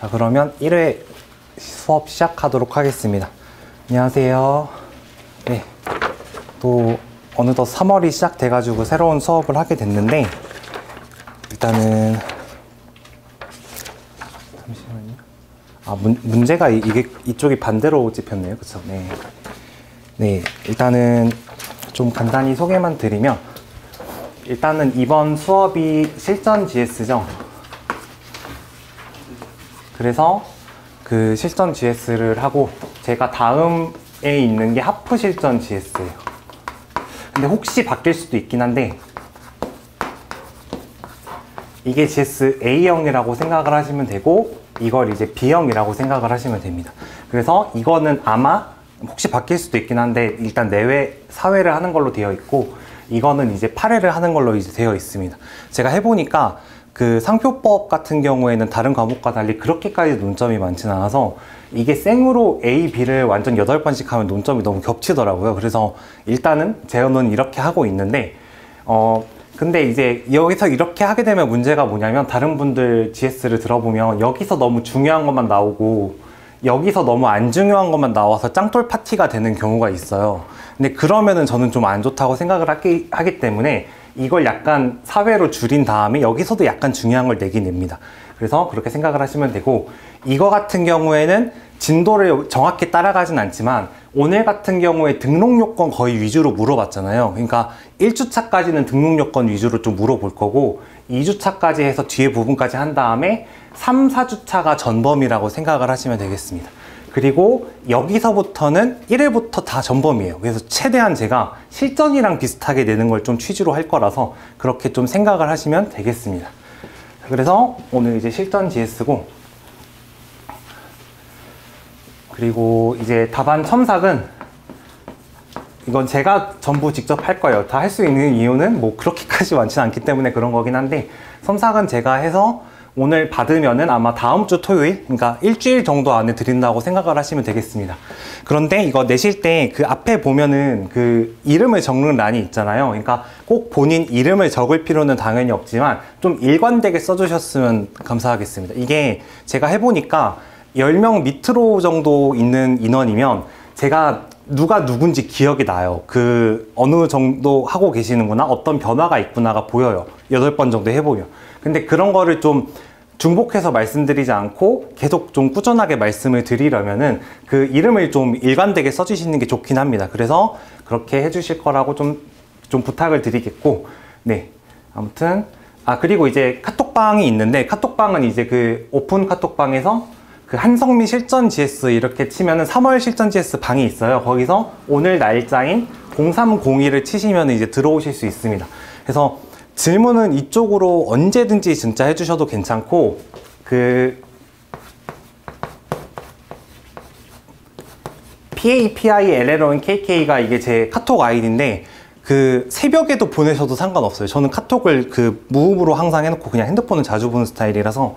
자, 그러면 1회 수업 시작하도록 하겠습니다. 안녕하세요. 네, 또 어느덧 3월이 시작돼가지고 새로운 수업을 하게 됐는데, 일단은 잠시만요. 문제가 이게 이쪽이 반대로 찝혔네요. 그쵸? 네. 네, 일단은 좀 간단히 소개만 드리면, 일단은 이번 수업이 실전 GS죠. 그래서 그 실전 GS를 하고, 제가 다음에 있는 게 하프 실전 GS예요. 근데 혹시 바뀔 수도 있긴 한데, 이게 GS A형이라고 생각을 하시면 되고, 이걸 이제 B형이라고 생각을 하시면 됩니다. 그래서 이거는 아마 혹시 바뀔 수도 있긴 한데, 일단 내외 4회를 하는 걸로 되어 있고, 이거는 이제 8회를 하는 걸로 이제 되어 있습니다. 제가 해보니까 그 상표법 같은 경우에는 다른 과목과 달리 그렇게까지 논점이 많지는 않아서, 이게 생으로 A, B를 완전 8번씩 하면 논점이 너무 겹치더라고요. 그래서 일단은 제어는 이렇게 하고 있는데, 근데 이제 여기서 이렇게 하게 되면 문제가 뭐냐면, 다른 분들 GS를 들어보면 여기서 너무 중요한 것만 나오고 여기서 너무 안 중요한 것만 나와서 짱돌 파티가 되는 경우가 있어요. 근데 그러면은 저는 좀 안 좋다고 생각을 하기 때문에, 이걸 약간 사회로 줄인 다음에 여기서도 약간 중요한 걸 내긴 냅니다. 그래서 그렇게 생각을 하시면 되고, 이거 같은 경우에는 진도를 정확히 따라가진 않지만, 오늘 같은 경우에 등록 요건 거의 위주로 물어봤잖아요. 그러니까 1주차까지는 등록 요건 위주로 좀 물어볼 거고, 2주차까지 해서 뒤에 부분까지 한 다음에 3, 4주차가 전범이라고 생각을 하시면 되겠습니다. 그리고 여기서부터는 1회부터 다 전범이에요. 그래서 최대한 제가 실전이랑 비슷하게 내는 걸 좀 취지로 할 거라서 그렇게 좀 생각을 하시면 되겠습니다. 그래서 오늘 이제 실전 GS고, 그리고 이제 답안 첨삭은 이건 제가 전부 직접 할 거예요. 다 할 수 있는 이유는 뭐 그렇게까지 많지는 않기 때문에 그런 거긴 한데, 첨삭은 제가 해서 오늘 받으면은 아마 다음 주 토요일, 그러니까 일주일 정도 안에 드린다고 생각을 하시면 되겠습니다. 그런데 이거 내실 때 그 앞에 보면은 그 이름을 적는 란이 있잖아요. 그러니까 꼭 본인 이름을 적을 필요는 당연히 없지만 좀 일관되게 써주셨으면 감사하겠습니다. 이게 제가 해보니까 10명 밑으로 정도 있는 인원이면 제가 누가 누군지 기억이 나요. 그 어느 정도 하고 계시는구나, 어떤 변화가 있구나가 보여요. 8번 정도 해보면. 근데 그런 거를 좀 중복해서 말씀드리지 않고 계속 좀 꾸준하게 말씀을 드리려면은 그 이름을 좀 일관되게 써주시는 게 좋긴 합니다. 그래서 그렇게 해주실 거라고 좀 부탁을 드리겠고, 네. 아무튼, 그리고 이제 카톡방이 있는데, 카톡방은 이제 그 오픈 카톡방에서 그 한성미 실전 GS 이렇게 치면은 3월 실전 GS 방이 있어요. 거기서 오늘 날짜인 0302를 치시면 이제 들어오실 수 있습니다. 그래서 질문은 이쪽으로 언제든지 진짜 해주셔도 괜찮고, 그 PAPILLONKK가 이게 제 카톡 아이디인데, 그 새벽에도 보내셔도 상관없어요. 저는 카톡을 그 무음으로 항상 해놓고 그냥 핸드폰은 자주 보는 스타일이라서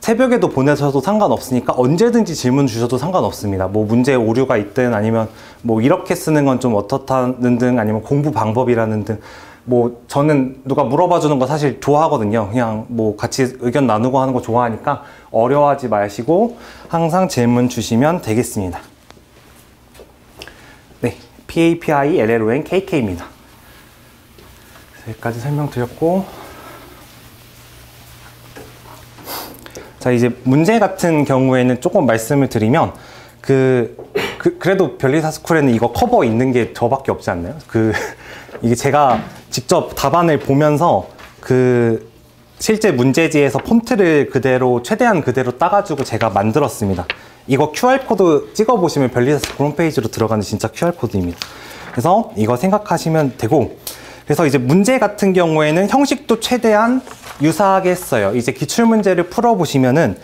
새벽에도 보내셔도 상관없으니까 언제든지 질문 주셔도 상관없습니다. 뭐 문제 오류가 있든, 아니면 뭐 이렇게 쓰는 건 좀 어떻다는 등, 아니면 공부 방법이라는 등, 뭐 저는 누가 물어봐 주는 거 사실 좋아하거든요. 그냥 뭐 같이 의견 나누고 하는 거 좋아하니까 어려워하지 마시고 항상 질문 주시면 되겠습니다. 네, PAPILLONKK입니다. 여기까지 설명드렸고, 자, 이제 문제 같은 경우에는 조금 말씀을 드리면, 그래도 별리사스쿨에는 이거 커버 있는 게 저밖에 없지 않나요? 이게 제가 직접 답안을 보면서 실제 문제지에서 폰트를 그대로, 최대한 그대로 따가지고 제가 만들었습니다. 이거 QR코드 찍어보시면 별리사스쿨 홈페이지로 들어가는 진짜 QR코드입니다. 그래서 이거 생각하시면 되고, 그래서 이제 문제 같은 경우에는 형식도 최대한 유사하게 했어요. 이제 기출문제를 풀어보시면은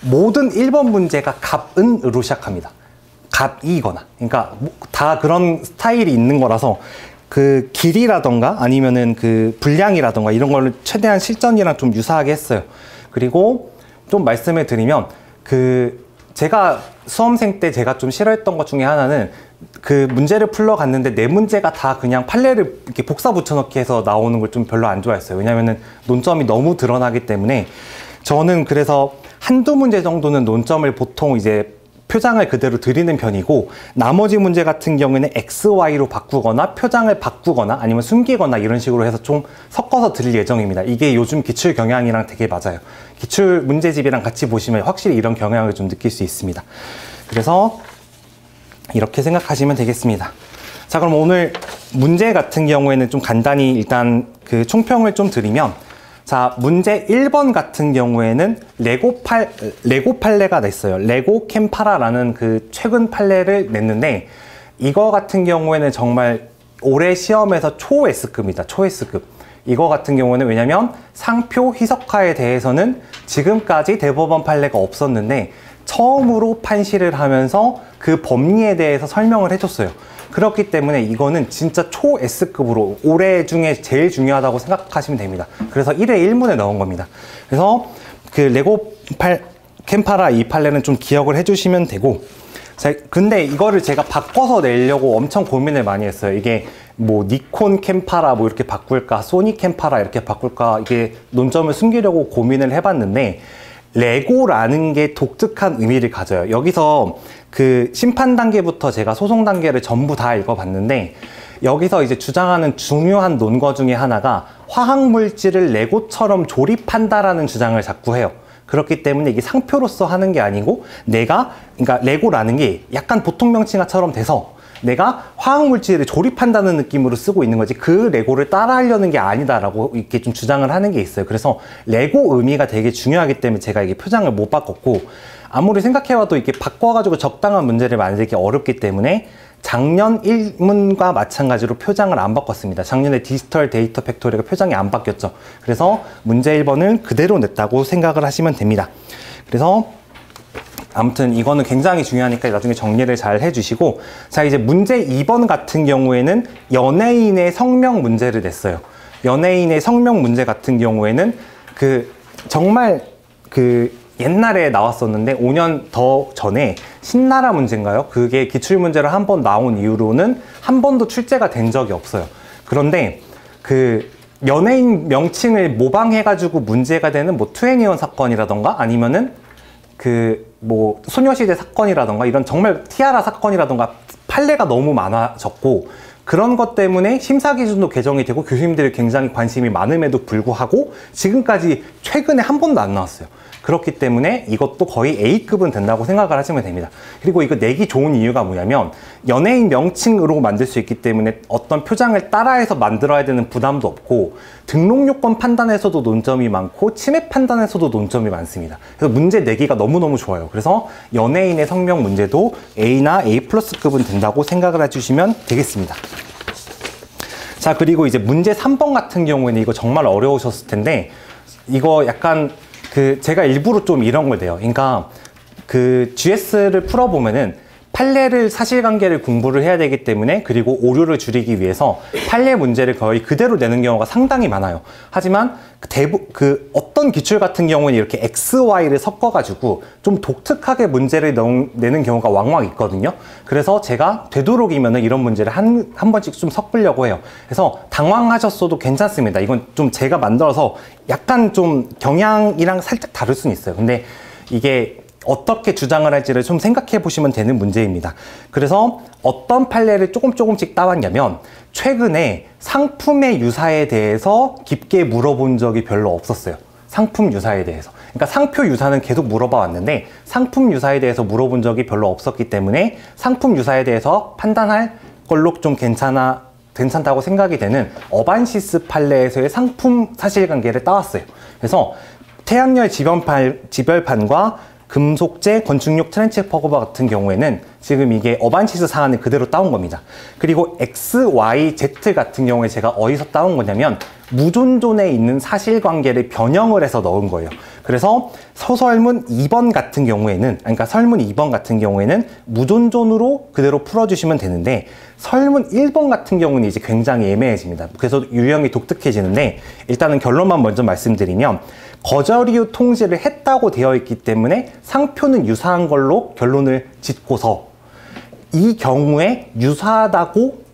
모든 1번 문제가 갑은으로 시작합니다. 갑이거나. 그러니까 다 그런 스타일이 있는 거라서 그 길이라던가 아니면은 그 분량이라던가 이런 거를 최대한 실전이랑 좀 유사하게 했어요. 그리고 좀 말씀을 드리면, 제가 수험생 때 제가 좀 싫어했던 것 중에 하나는, 그 문제를 풀러 갔는데 네 문제가 다 그냥 판례를 이렇게 복사 붙여넣기 해서 나오는 걸 좀 별로 안 좋아했어요. 왜냐면은 논점이 너무 드러나기 때문에. 저는 그래서 한두 문제 정도는 논점을 보통 이제 표장을 그대로 드리는 편이고, 나머지 문제 같은 경우에는 X, Y로 바꾸거나 표장을 바꾸거나 아니면 숨기거나 이런 식으로 해서 좀 섞어서 드릴 예정입니다. 이게 요즘 기출 경향이랑 되게 맞아요. 기출 문제집이랑 같이 보시면 확실히 이런 경향을 좀 느낄 수 있습니다. 그래서 이렇게 생각하시면 되겠습니다. 자, 그럼 오늘 문제 같은 경우에는 좀 간단히 일단 그 총평을 좀 드리면, 자, 문제 1번 같은 경우에는 레고 판례가 냈어요. 레고 캠파라라는 그 최근 판례를 냈는데, 이거 같은 경우에는 정말 올해 시험에서 초 S급입니다. 초 S급. 이거 같은 경우는 왜냐면 상표 희석화에 대해서는 지금까지 대법원 판례가 없었는데 처음으로 판시를 하면서 그 법리에 대해서 설명을 해줬어요. 그렇기 때문에 이거는 진짜 초 S급으로 올해 중에 제일 중요하다고 생각하시면 됩니다. 그래서 1회 1문에 넣은 겁니다. 그래서 그 레고 캠파라 이 판례는 좀 기억을 해주시면 되고, 자, 근데 이거를 제가 바꿔서 내려고 엄청 고민을 많이 했어요. 이게 뭐 니콘 캠파라 뭐 이렇게 바꿀까, 소니 캠파라 이렇게 바꿀까, 이게 논점을 숨기려고 고민을 해봤는데, 레고라는 게 독특한 의미를 가져요. 여기서 그 심판 단계부터 제가 소송 단계를 전부 다 읽어봤는데, 여기서 이제 주장하는 중요한 논거 중에 하나가 화학물질을 레고처럼 조립한다라는 주장을 자꾸 해요. 그렇기 때문에 이게 상표로서 하는 게 아니고, 그러니까 레고라는 게 약간 보통 명칭화처럼 돼서 내가 화학물질을 조립한다는 느낌으로 쓰고 있는 거지, 그 레고를 따라하려는 게 아니다라고 이렇게 좀 주장을 하는 게 있어요. 그래서 레고 의미가 되게 중요하기 때문에 제가 이게 표장을 못 바꿨고, 아무리 생각해봐도 이렇게 바꿔가지고 적당한 문제를 만들기 어렵기 때문에 작년 1문과 마찬가지로 표장을 안 바꿨습니다. 작년에 디지털 데이터 팩토리가 표장이 안 바뀌었죠. 그래서 문제 1번을 그대로 냈다고 생각을 하시면 됩니다. 그래서 아무튼 이거는 굉장히 중요하니까 나중에 정리를 잘 해주시고, 자, 이제 문제 2번 같은 경우에는 연예인의 성명 문제를 냈어요. 연예인의 성명 문제 같은 경우에는 정말 옛날에 나왔었는데 5년 더 전에 신나라 문제인가요? 그게 기출문제로 한 번 나온 이후로는 한 번도 출제가 된 적이 없어요. 그런데 연예인 명칭을 모방해가지고 문제가 되는 뭐 투애니원 사건이라던가 아니면은 뭐 소녀시대 사건이라던가 이런 정말 티아라 사건이라던가 판례가 너무 많아졌고, 그런 것 때문에 심사 기준도 개정이 되고 교수님들이 굉장히 관심이 많음에도 불구하고 지금까지 최근에 한 번도 안 나왔어요. 그렇기 때문에 이것도 거의 A급은 된다고 생각을 하시면 됩니다. 그리고 이거 내기 좋은 이유가 뭐냐면 연예인 명칭으로 만들 수 있기 때문에 어떤 표장을 따라해서 만들어야 되는 부담도 없고, 등록 요건 판단에서도 논점이 많고 침해 판단에서도 논점이 많습니다. 그래서 문제 내기가 너무너무 좋아요. 그래서 연예인의 성명 문제도 A나 A+급은 된다고 생각을 해주시면 되겠습니다. 자, 그리고 이제 문제 3번 같은 경우에는 이거 정말 어려우셨을 텐데, 이거 약간 제가 일부러 좀 이런 걸 내요. 그러니까 GS를 풀어보면은 판례를 사실관계를 공부를 해야 되기 때문에, 그리고 오류를 줄이기 위해서 판례 문제를 거의 그대로 내는 경우가 상당히 많아요. 하지만 어떤 기출 같은 경우는 이렇게 X, Y를 섞어가지고 좀 독특하게 문제를 내는 경우가 왕왕 있거든요. 그래서 제가 되도록이면은 이런 문제를 한 번씩 좀 섞으려고 해요. 그래서 당황하셨어도 괜찮습니다. 이건 좀 제가 만들어서 약간 좀 경향이랑 살짝 다를 수는 있어요. 근데 이게 어떻게 주장을 할지를 좀 생각해 보시면 되는 문제입니다. 그래서 어떤 판례를 조금씩 따왔냐면, 최근에 상품의 유사에 대해서 깊게 물어본 적이 별로 없었어요. 상품 유사에 대해서. 그러니까 상표 유사는 계속 물어봐 왔는데 상품 유사에 대해서 물어본 적이 별로 없었기 때문에 상품 유사에 대해서 판단할 걸로 좀 괜찮다고 생각이 되는 어반시스 판례에서의 상품 사실관계를 따왔어요. 그래서 태양열 지별판과 금속재, 건축용 트랜스퍼버 같은 경우에는 지금 이게 어반시스 사안을 그대로 따온 겁니다. 그리고 X, Y, Z 같은 경우에 제가 어디서 따온 거냐면 무존존에 있는 사실관계를 변형을 해서 넣은 거예요. 그래서 서설문 2번 같은 경우에는, 그러니까 설문 2번 같은 경우에는 무존존으로 그대로 풀어주시면 되는데, 설문 1번 같은 경우는 이제 굉장히 애매해집니다. 그래서 유형이 독특해지는데, 일단은 결론만 먼저 말씀드리면, 거절 이유 통지를 했다고 되어 있기 때문에 상표는 유사한 걸로 결론을 짓고서 이 경우에 유사하다고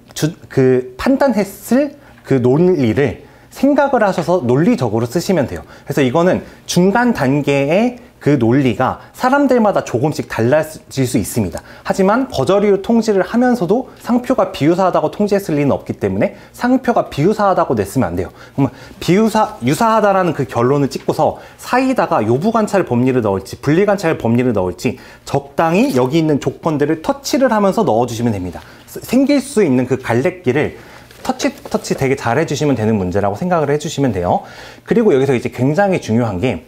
판단했을 그 논리를 생각을 하셔서 논리적으로 쓰시면 돼요. 그래서 이거는 중간 단계의 그 논리가 사람들마다 조금씩 달라질 수 있습니다. 하지만 거절이유 통지를 하면서도 상표가 비유사하다고 통지했을 리는 없기 때문에 상표가 비유사하다고 냈으면 안 돼요. 그러면 유사하다라는 그 결론을 찍고서 사이다가 요부관찰 법리를 넣을지 분리관찰 법리를 넣을지 적당히 여기 있는 조건들을 터치를 하면서 넣어주시면 됩니다. 생길 수 있는 그 갈래길을 터치 되게 잘 해주시면 되는 문제라고 생각을 해주시면 돼요. 그리고 여기서 이제 굉장히 중요한 게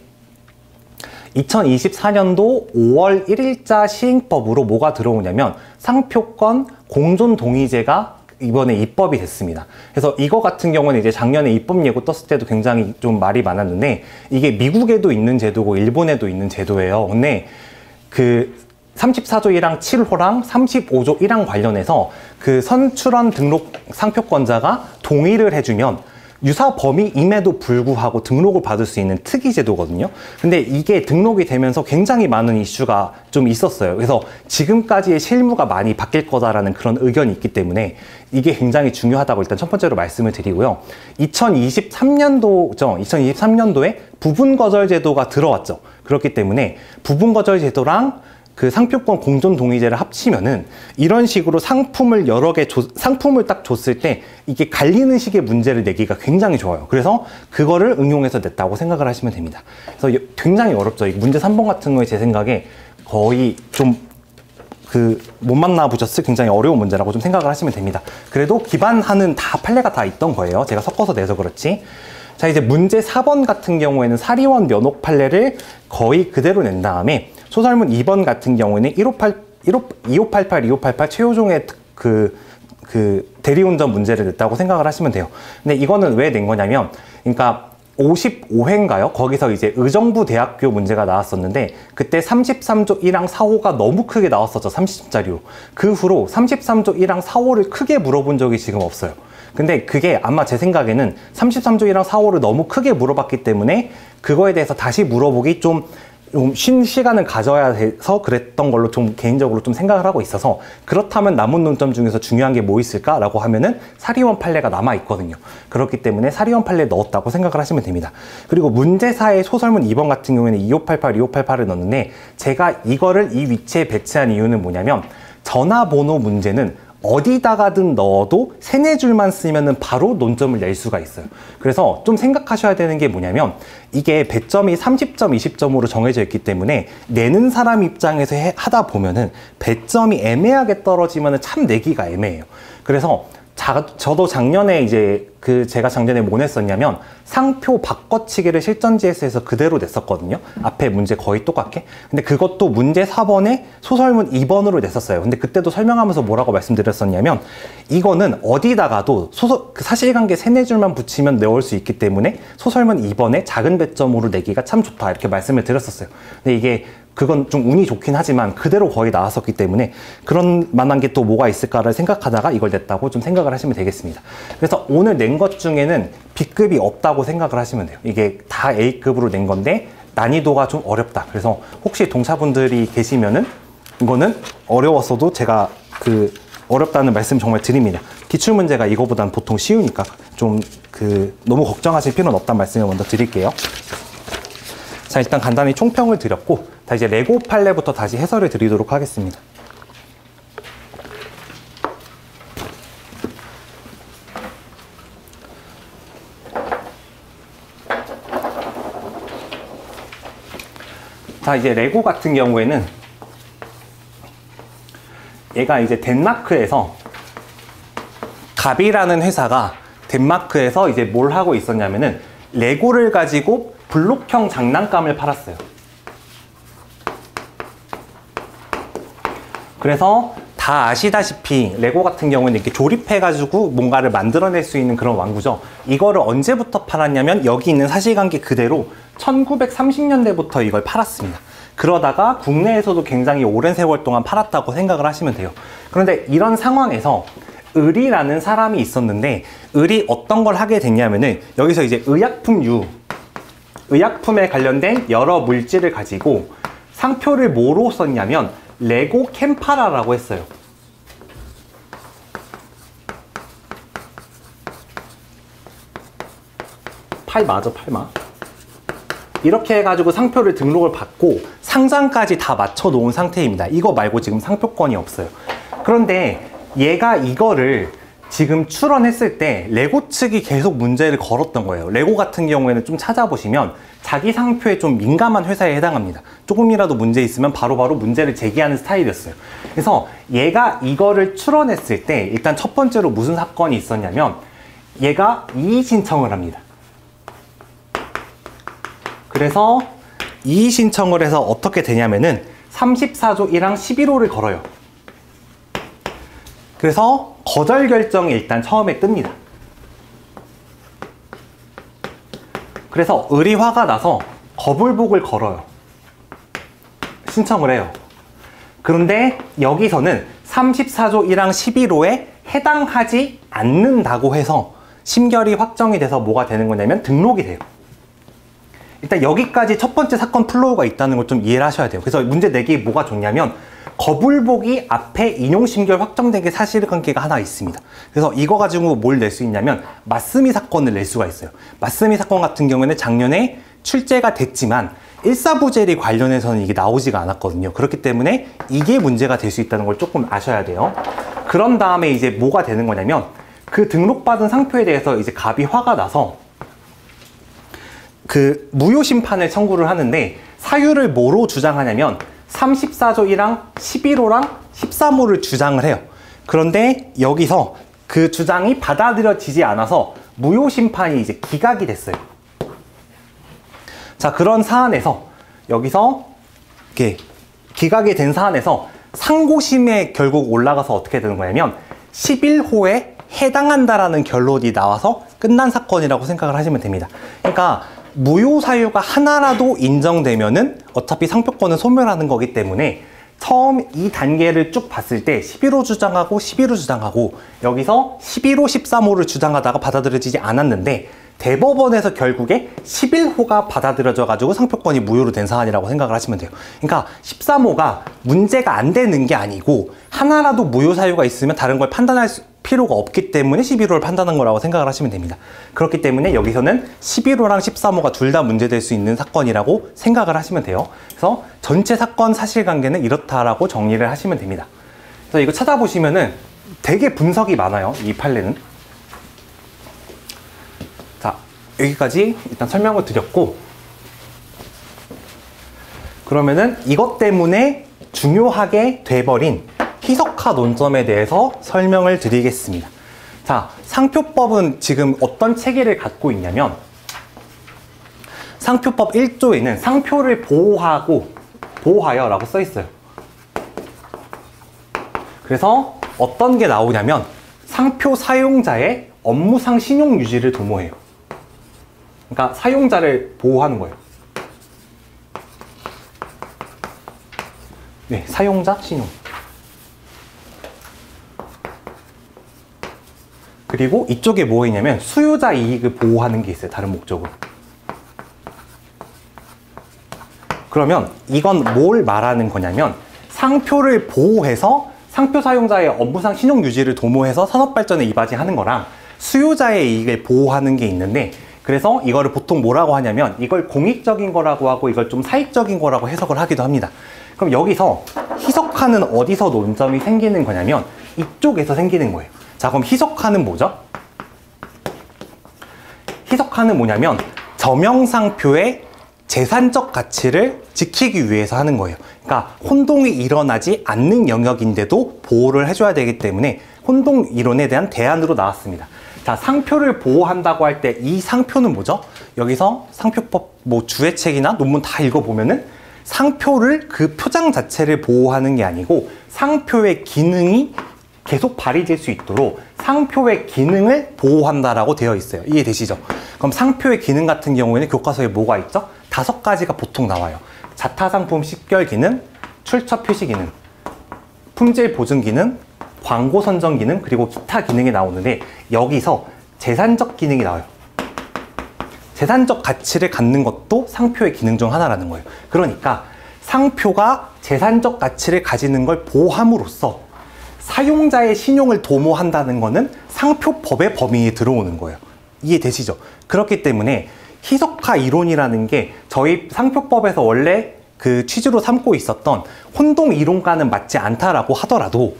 2024년도 5월 1일자 시행법으로 뭐가 들어오냐면 상표권 공존동의제가 이번에 입법이 됐습니다. 그래서 이거 같은 경우는 이제 작년에 입법 예고 떴을 때도 굉장히 좀 말이 많았는데 이게 미국에도 있는 제도고 일본에도 있는 제도예요. 근데 그 34조 1항 7호랑 35조 1항 관련해서 그 선출원 등록 상표권자가 동의를 해주면 유사 범위임에도 불구하고 등록을 받을 수 있는 특이 제도거든요. 근데 이게 등록이 되면서 굉장히 많은 이슈가 좀 있었어요. 그래서 지금까지의 실무가 많이 바뀔 거다라는 그런 의견이 있기 때문에 이게 굉장히 중요하다고 일단 첫 번째로 말씀을 드리고요. 2023년도에 부분거절 제도가 들어왔죠. 그렇기 때문에 부분거절 제도랑 그 상표권 공존 동의제를 합치면은 이런 식으로 상품을 여러 개 상품을 딱 줬을 때 이게 갈리는 식의 문제를 내기가 굉장히 좋아요. 그래서 그거를 응용해서 냈다고 생각을 하시면 됩니다. 그래서 굉장히 어렵죠. 이 문제 3번 같은 거에 제 생각에 거의 좀 못 만나보셨을 굉장히 어려운 문제라고 좀 생각을 하시면 됩니다. 그래도 기반하는 다 판례가 다 있던 거예요. 제가 섞어서 내서 그렇지. 자, 이제 문제 4번 같은 경우에는 사리원 면혹 판례를 거의 그대로 낸 다음에 소설문 2번 같은 경우에는 2588, 2588 최호종의 대리운전 문제를 냈다고 생각을 하시면 돼요. 근데 이거는 왜 낸 거냐면, 그러니까 55회인가요? 거기서 이제 의정부 대학교 문제가 나왔었는데, 그때 33조 1항 4호가 너무 크게 나왔었죠. 30점짜리로. 그 후로 33조 1항 4호를 크게 물어본 적이 지금 없어요. 근데 그게 아마 제 생각에는 33조 1항 4호를 너무 크게 물어봤기 때문에 그거에 대해서 다시 물어보기 좀 쉰 시간을 가져야 해서 그랬던 걸로 좀 개인적으로 좀 생각을 하고 있어서, 그렇다면 남은 논점 중에서 중요한 게 뭐 있을까라고 하면은 사리원 판례가 남아 있거든요. 그렇기 때문에 사리원 판례 넣었다고 생각을 하시면 됩니다. 그리고 문제사의 소설문 2번 같은 경우에는 2588, 2588을 넣었는데, 제가 이거를 이 위치에 배치한 이유는 뭐냐면, 전화번호 문제는 어디다가든 넣어도 3-4줄만 쓰면은 바로 논점을 낼 수가 있어요. 그래서 좀 생각하셔야 되는 게 뭐냐면, 이게 배점이 30점, 20점으로 정해져 있기 때문에 내는 사람 입장에서 하다 보면은 배점이 애매하게 떨어지면은 참 내기가 애매해요. 그래서 저도 작년에 이제 제가 작년에 뭐 냈었냐면 상표 바꿔치기를 실전지에서 그대로 냈었거든요. 앞에 문제 거의 똑같게. 근데 그것도 문제 4번에 소설문 2번으로 냈었어요. 근데 그때도 설명하면서 뭐라고 말씀드렸었냐면, 이거는 어디다가도 사실관계 3-4줄만 붙이면 넣을 수 있기 때문에 소설문 2번에 작은 배점으로 내기가 참 좋다, 이렇게 말씀을 드렸었어요. 근데 이게 그건 좀 운이 좋긴 하지만 그대로 거의 나왔었기 때문에 그런 만한 게 또 뭐가 있을까를 생각하다가 이걸 냈다고 좀 생각을 하시면 되겠습니다. 그래서 오늘 낸 것 중에는 B급이 없다고 생각을 하시면 돼요. 이게 다 A급으로 낸 건데 난이도가 좀 어렵다. 그래서 혹시 동사분들이 계시면은 이거는 어려웠어도 제가 어렵다는 말씀 정말 드립니다. 기출문제가 이거보단 보통 쉬우니까 좀 너무 걱정하실 필요는 없다는 말씀을 먼저 드릴게요. 자, 일단 간단히 총평을 드렸고, 자, 이제 레고 판례부터 다시 해설을 드리도록 하겠습니다. 자, 이제 레고 같은 경우에는 얘가 이제 덴마크에서 갑이라는 회사가 덴마크에서 이제 뭘 하고 있었냐면은 레고를 가지고 블록형 장난감을 팔았어요. 그래서 다 아시다시피 레고 같은 경우는 이렇게 조립해가지고 뭔가를 만들어낼 수 있는 그런 완구죠. 이거를 언제부터 팔았냐면 여기 있는 사실관계 그대로 1930년대부터 이걸 팔았습니다. 그러다가 국내에서도 굉장히 오랜 세월 동안 팔았다고 생각을 하시면 돼요. 그런데 이런 상황에서 을이라는 사람이 있었는데, 을이 어떤 걸 하게 됐냐면은 여기서 이제 의약품에 관련된 여러 물질을 가지고 상표를 뭐로 썼냐면 레고 캠파라라고 했어요. 팔마죠, 팔마. 이렇게 해가지고 상표를 등록을 받고 상장까지 다 맞춰 놓은 상태입니다. 이거 말고 지금 상표권이 없어요. 그런데 얘가 이거를 지금 출원했을 때 레고 측이 계속 문제를 걸었던 거예요. 레고 같은 경우에는 좀 찾아보시면 자기 상표에 좀 민감한 회사에 해당합니다. 조금이라도 문제 있으면 바로바로 문제를 제기하는 스타일이었어요. 그래서 얘가 이거를 출원했을 때 일단 첫 번째로 무슨 사건이 있었냐면 얘가 이의 신청을 합니다. 그래서 이의 신청을 해서 어떻게 되냐면은 34조 1항 11호를 걸어요. 그래서 거절 결정이 일단 처음에 뜹니다. 그래서 의리화가 나서 거불복을 걸어요. 신청을 해요. 그런데 여기서는 34조 1항 11호에 해당하지 않는다고 해서 심결이 확정이 돼서 뭐가 되는 거냐면 등록이 돼요. 일단 여기까지 첫 번째 사건 플로우가 있다는 걸 좀 이해를 하셔야 돼요. 그래서 문제 내기에 뭐가 좋냐면 거불복이 앞에 인용심결 확정된 게 사실관계가 하나 있습니다. 그래서 이거 가지고 뭘 낼 수 있냐면 맞스미 사건을 낼 수가 있어요. 맞스미 사건 같은 경우에는 작년에 출제가 됐지만 일사부재리 관련해서는 이게 나오지가 않았거든요. 그렇기 때문에 이게 문제가 될 수 있다는 걸 조금 아셔야 돼요. 그런 다음에 이제 뭐가 되는 거냐면 그 등록받은 상표에 대해서 이제 갑이 화가 나서 그 무효심판을 청구를 하는데 사유를 뭐로 주장하냐면 34조 1항 11호랑 13호를 주장을 해요. 그런데 여기서 그 주장이 받아들여지지 않아서 무효심판이 이제 기각이 됐어요. 자, 그런 사안에서 여기서 이렇게 기각이 된 사안에서 상고심에 결국 올라가서 어떻게 되는 거냐면 11호에 해당한다라는 결론이 나와서 끝난 사건이라고 생각을 하시면 됩니다. 그러니까 무효 사유가 하나라도 인정되면은 어차피 상표권은 소멸하는 거기 때문에 처음 이 단계를 쭉 봤을 때 11호 주장하고 11호 주장하고 여기서 11호, 13호를 주장하다가 받아들여지지 않았는데 대법원에서 결국에 11호가 받아들여져 가지고 상표권이 무효로 된 사안이라고 생각을 하시면 돼요. 그러니까 13호가 문제가 안 되는 게 아니고 하나라도 무효 사유가 있으면 다른 걸 판단할 필요가 없기 때문에 11호를 판단한 거라고 생각을 하시면 됩니다. 그렇기 때문에 여기서는 11호랑 13호가 둘 다 문제될 수 있는 사건이라고 생각을 하시면 돼요. 그래서 전체 사건 사실관계는 이렇다라고 정리를 하시면 됩니다. 그래서 이거 찾아보시면은 되게 분석이 많아요. 이 판례는. 자, 여기까지 일단 설명을 드렸고, 그러면은 이것 때문에 중요하게 돼버린 희석화 논점에 대해서 설명을 드리겠습니다. 자, 상표법은 지금 어떤 체계를 갖고 있냐면 상표법 1조에는 상표를 보호하여 라고 써 있어요. 그래서 어떤 게 나오냐면 상표 사용자의 업무상 신용 유지를 도모해요. 그러니까 사용자를 보호하는 거예요. 네, 사용자 신용. 그리고 이쪽에 뭐 있냐면 수요자 이익을 보호하는 게 있어요. 다른 목적으로. 그러면 이건 뭘 말하는 거냐면 상표를 보호해서 상표 사용자의 업무상 신용 유지를 도모해서 산업 발전에 이바지하는 거랑 수요자의 이익을 보호하는 게 있는데, 그래서 이거를 보통 뭐라고 하냐면 이걸 공익적인 거라고 하고 이걸 좀 사익적인 거라고 해석을 하기도 합니다. 그럼 여기서 희석화는 어디서 논점이 생기는 거냐면 이쪽에서 생기는 거예요. 자, 그럼 희석화는 뭐죠? 희석화는 뭐냐면 저명상표의 재산적 가치를 지키기 위해서 하는 거예요. 그러니까 혼동이 일어나지 않는 영역인데도 보호를 해줘야 되기 때문에 혼동 이론에 대한 대안으로 나왔습니다. 자, 상표를 보호한다고 할 때 이 상표는 뭐죠? 여기서 상표법 뭐 주해책이나 논문 다 읽어보면은 상표를 그 표장 자체를 보호하는 게 아니고 상표의 기능이 계속 발휘될 수 있도록 상표의 기능을 보호한다라고 되어 있어요. 이해되시죠? 그럼 상표의 기능 같은 경우에는 교과서에 뭐가 있죠? 5가지가 보통 나와요. 자타상품 식별 기능, 출처 표시 기능, 품질 보증 기능, 광고 선정 기능, 그리고 기타 기능이 나오는데 여기서 재산적 기능이 나와요. 재산적 가치를 갖는 것도 상표의 기능 중 하나라는 거예요. 그러니까 상표가 재산적 가치를 가지는 걸 보호함으로써 사용자의 신용을 도모한다는 거는 상표법의 범위에 들어오는 거예요. 이해되시죠? 그렇기 때문에 희석화 이론이라는 게 저희 상표법에서 원래 그 취지로 삼고 있었던 혼동 이론과는 맞지 않다라고 하더라도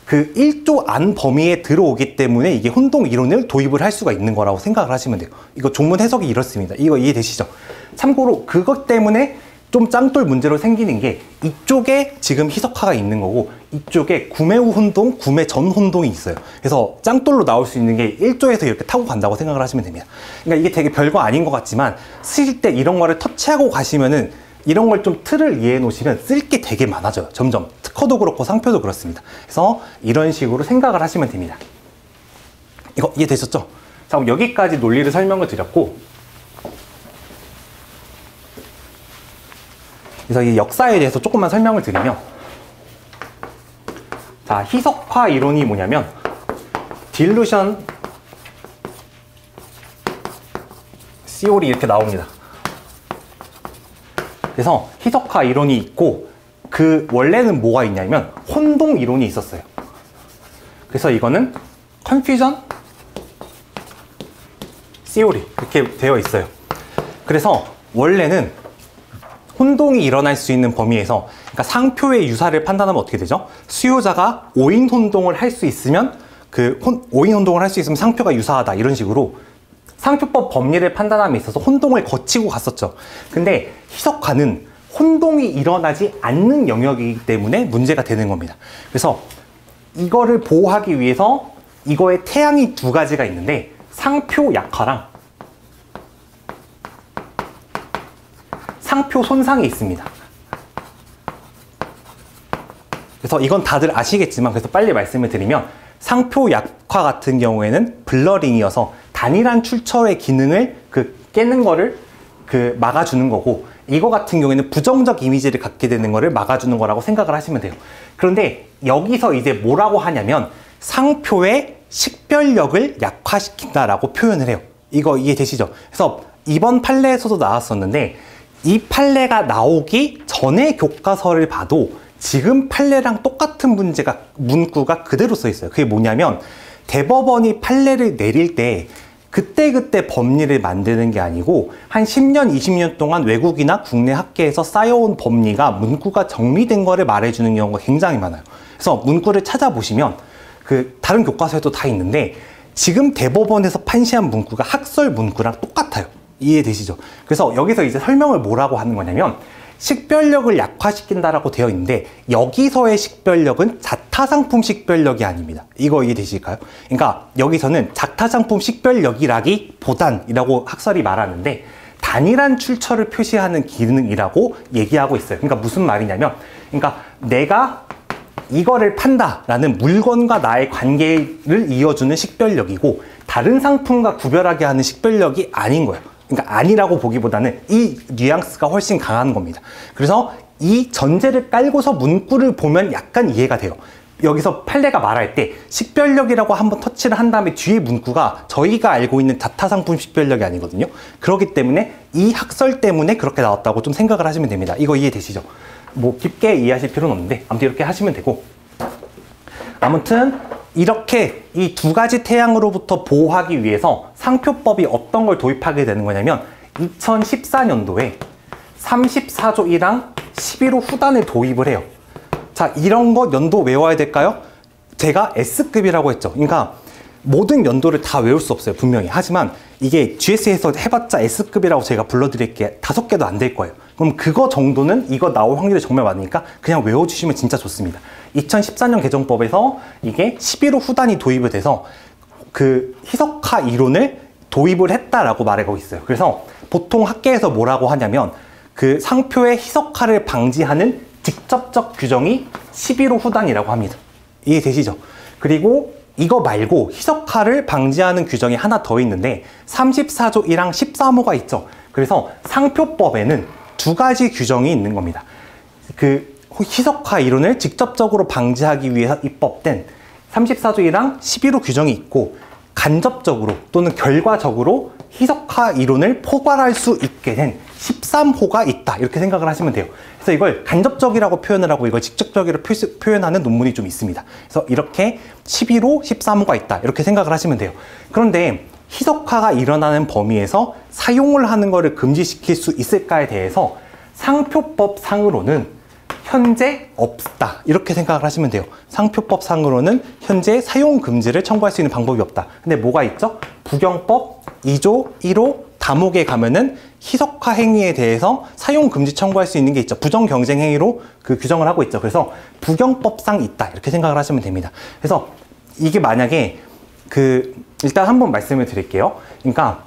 그 1조 안 범위에 들어오기 때문에 이게 혼동 이론을 도입을 할 수가 있는 거라고 생각을 하시면 돼요. 이거 조문 해석이 이렇습니다. 이거 이해되시죠? 참고로 그것 때문에 좀 짱돌 문제로 생기는 게 이쪽에 지금 희석화가 있는 거고 이쪽에 구매 후 혼동, 구매 전 혼동이 있어요. 그래서 짱돌로 나올 수 있는 게 1조에서 이렇게 타고 간다고 생각을 하시면 됩니다. 그러니까 이게 되게 별거 아닌 것 같지만 쓰실 때 이런 거를 터치하고 가시면은 이런 걸 좀 틀을 이해해 놓으시면 쓸 게 되게 많아져요. 점점. 특허도 그렇고 상표도 그렇습니다. 그래서 이런 식으로 생각을 하시면 됩니다. 이거 이해되셨죠? 자, 그럼 여기까지 논리를 설명을 드렸고 그래서 이 역사에 대해서 조금만 설명을 드리면 자, 희석화 이론이 뭐냐면 딜루션 CO리 이렇게 나옵니다. 그래서 희석화 이론이 있고 그 원래는 뭐가 있냐면 혼동 이론이 있었어요. 그래서 이거는 컨퓨전 CO리 이렇게 되어 있어요. 그래서 원래는 혼동이 일어날 수 있는 범위에서 그러니까 상표의 유사를 판단하면 어떻게 되죠? 수요자가 오인 혼동을 할 수 있으면 오인 혼동을 할 수 있으면 상표가 유사하다 이런 식으로 상표법 법리를 판단함에 있어서 혼동을 거치고 갔었죠. 근데 희석화는 혼동이 일어나지 않는 영역이기 때문에 문제가 되는 겁니다. 그래서 이거를 보호하기 위해서 이거의 태양이 두 가지가 있는데 상표 약화랑 상표 손상이 있습니다. 그래서 이건 다들 아시겠지만 그래서 빨리 말씀을 드리면 상표 약화 같은 경우에는 블러링이어서 단일한 출처의 기능을 깨는 거를 막아주는 거고 이거 같은 경우에는 부정적 이미지를 갖게 되는 거를 막아주는 거라고 생각을 하시면 돼요. 그런데 여기서 이제 뭐라고 하냐면 상표의 식별력을 약화시킨다라고 표현을 해요. 이거 이해되시죠? 그래서 이번 판례에서도 나왔었는데 이 판례가 나오기 전에 교과서를 봐도 지금 판례랑 똑같은 문구가 그대로 써 있어요. 그게 뭐냐면 대법원이 판례를 내릴 때 그때그때 법리를 만드는 게 아니고 한 10년, 20년 동안 외국이나 국내 학계에서 쌓여온 법리가 문구가 정리된 거를 말해주는 경우가 굉장히 많아요. 그래서 문구를 찾아보시면 다른 교과서에도 다 있는데 지금 대법원에서 판시한 문구가 학설 문구랑 똑같아요. 이해되시죠? 그래서 여기서 이제 설명을 뭐라고 하는 거냐면 식별력을 약화시킨다라고 되어 있는데 여기서의 식별력은 자타상품 식별력이 아닙니다. 이거 이해되실까요? 그러니까 여기서는 자타상품 식별력이라기보단이라고 학설이 말하는데 단일한 출처를 표시하는 기능이라고 얘기하고 있어요. 그러니까 무슨 말이냐면 그러니까 내가 이거를 판다라는 물건과 나의 관계를 이어주는 식별력이고 다른 상품과 구별하게 하는 식별력이 아닌 거예요. 그러니까 아니라고 보기보다는 이 뉘앙스가 훨씬 강한 겁니다. 그래서 이 전제를 깔고서 문구를 보면 약간 이해가 돼요. 여기서 판례가 말할 때 식별력이라고 한번 터치를 한 다음에 뒤에 문구가 저희가 알고 있는 자타상품 식별력이 아니거든요. 그렇기 때문에 이 학설 때문에 그렇게 나왔다고 좀 생각을 하시면 됩니다. 이거 이해되시죠? 뭐 깊게 이해하실 필요는 없는데 아무튼 이렇게 하시면 되고 아무튼 이렇게 이 두 가지 태양으로부터 보호하기 위해서 상표법이 어떤 걸 도입하게 되는 거냐면 2014년도에 34조 1항 11호 후단을 도입을 해요. 자, 이런 거 연도 외워야 될까요? 제가 S급이라고 했죠. 그러니까 모든 연도를 다 외울 수 없어요, 분명히. 하지만 이게 GS에서 해봤자 S급이라고 제가 불러드릴 게 5개도 안 될 거예요. 그럼 그거 정도는 이거 나올 확률이 정말 많으니까 그냥 외워주시면 진짜 좋습니다. 2014년 개정법에서 이게 11호 후단이 도입이 돼서 희석화 이론을 도입을 했다라고 말하고 있어요. 그래서 보통 학계에서 뭐라고 하냐면 상표의 희석화를 방지하는 직접적 규정이 11호 후단이라고 합니다. 이해되시죠? 그리고 이거 말고 희석화를 방지하는 규정이 하나 더 있는데 34조 1항 13호가 있죠. 그래서 상표법에는 두 가지 규정이 있는 겁니다. 희석화 이론을 직접적으로 방지하기 위해서 입법된 34조 1항 11호 규정이 있고 간접적으로 또는 결과적으로 희석화 이론을 포괄할 수 있게 된 13호가 있다. 이렇게 생각을 하시면 돼요. 그래서 이걸 간접적이라고 표현을 하고 이걸 직접적으로 표현하는 논문이 좀 있습니다. 그래서 이렇게 11호, 13호가 있다. 이렇게 생각을 하시면 돼요. 그런데 희석화가 일어나는 범위에서 사용을 하는 것을 금지시킬 수 있을까에 대해서 상표법 상으로는 현재 없다 이렇게 생각을 하시면 돼요. 상표법 상으로는 현재 사용 금지를 청구할 수 있는 방법이 없다. 근데 뭐가 있죠? 부경법 2조 1호 다목에 가면은 희석화 행위에 대해서 사용 금지 청구할 수 있는 게 있죠. 부정 경쟁 행위로 그 규정을 하고 있죠. 그래서 부경법상 있다 이렇게 생각을 하시면 됩니다. 그래서 이게 만약에 일단 한번 말씀을 드릴게요. 그러니까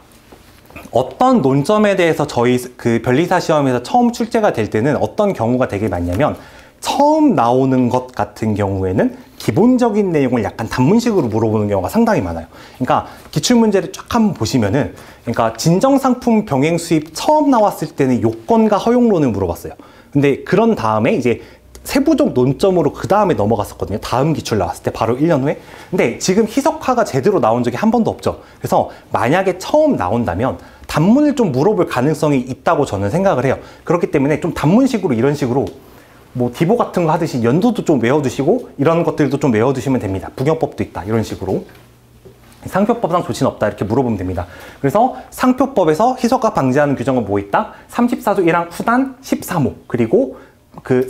어떤 논점에 대해서 저희 그 변리사 시험에서 처음 출제가 될 때는 어떤 경우가 되게 많냐면, 처음 나오는 것 같은 경우에는 기본적인 내용을 약간 단문식으로 물어보는 경우가 상당히 많아요. 그러니까 기출문제를 쫙 한번 보시면은, 그러니까 진정상품 병행 수입 처음 나왔을 때는 요건과 허용론을 물어봤어요. 근데 그런 다음에 이제 세부적 논점으로 그 다음에 넘어갔었거든요. 다음 기출 나왔을 때 바로 1년 후에. 근데 지금 희석화가 제대로 나온 적이 한 번도 없죠. 그래서 만약에 처음 나온다면 단문을 좀 물어볼 가능성이 있다고 저는 생각을 해요. 그렇기 때문에 좀 단문식으로 이런 식으로 뭐 디보 같은 거 하듯이 연도도 좀 외워두시고 이런 것들도 좀 외워두시면 됩니다. 부경법도 있다 이런 식으로. 상표법상 조치는 없다 이렇게 물어보면 됩니다. 그래서 상표법에서 희석화 방지하는 규정은 뭐 있다? 34조 1항 후단 13호 그리고 그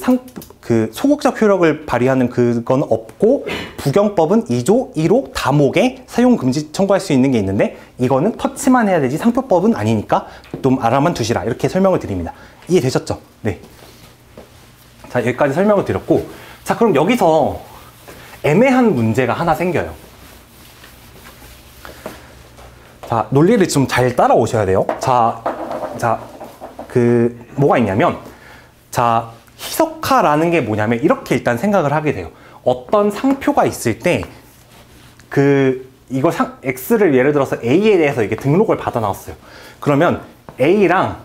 소극적 효력을 발휘하는 그건 없고, 부경법은 2조 1호 다목에 사용 금지 청구할 수 있는 게 있는데 이거는 터치만 해야 되지 상표법은 아니니까 좀 알아만 두시라 이렇게 설명을 드립니다. 이해되셨죠? 네. 자, 여기까지 설명을 드렸고, 자 그럼 여기서 애매한 문제가 하나 생겨요. 자, 논리를 좀 잘 따라오셔야 돼요. 뭐가 있냐면, 자, 희석화라는 게 뭐냐면 이렇게 일단 생각을 하게 돼요. 어떤 상표가 있을 때 X를 예를 들어서 A에 대해서 이게 등록을 받아 놨어요. 그러면 A랑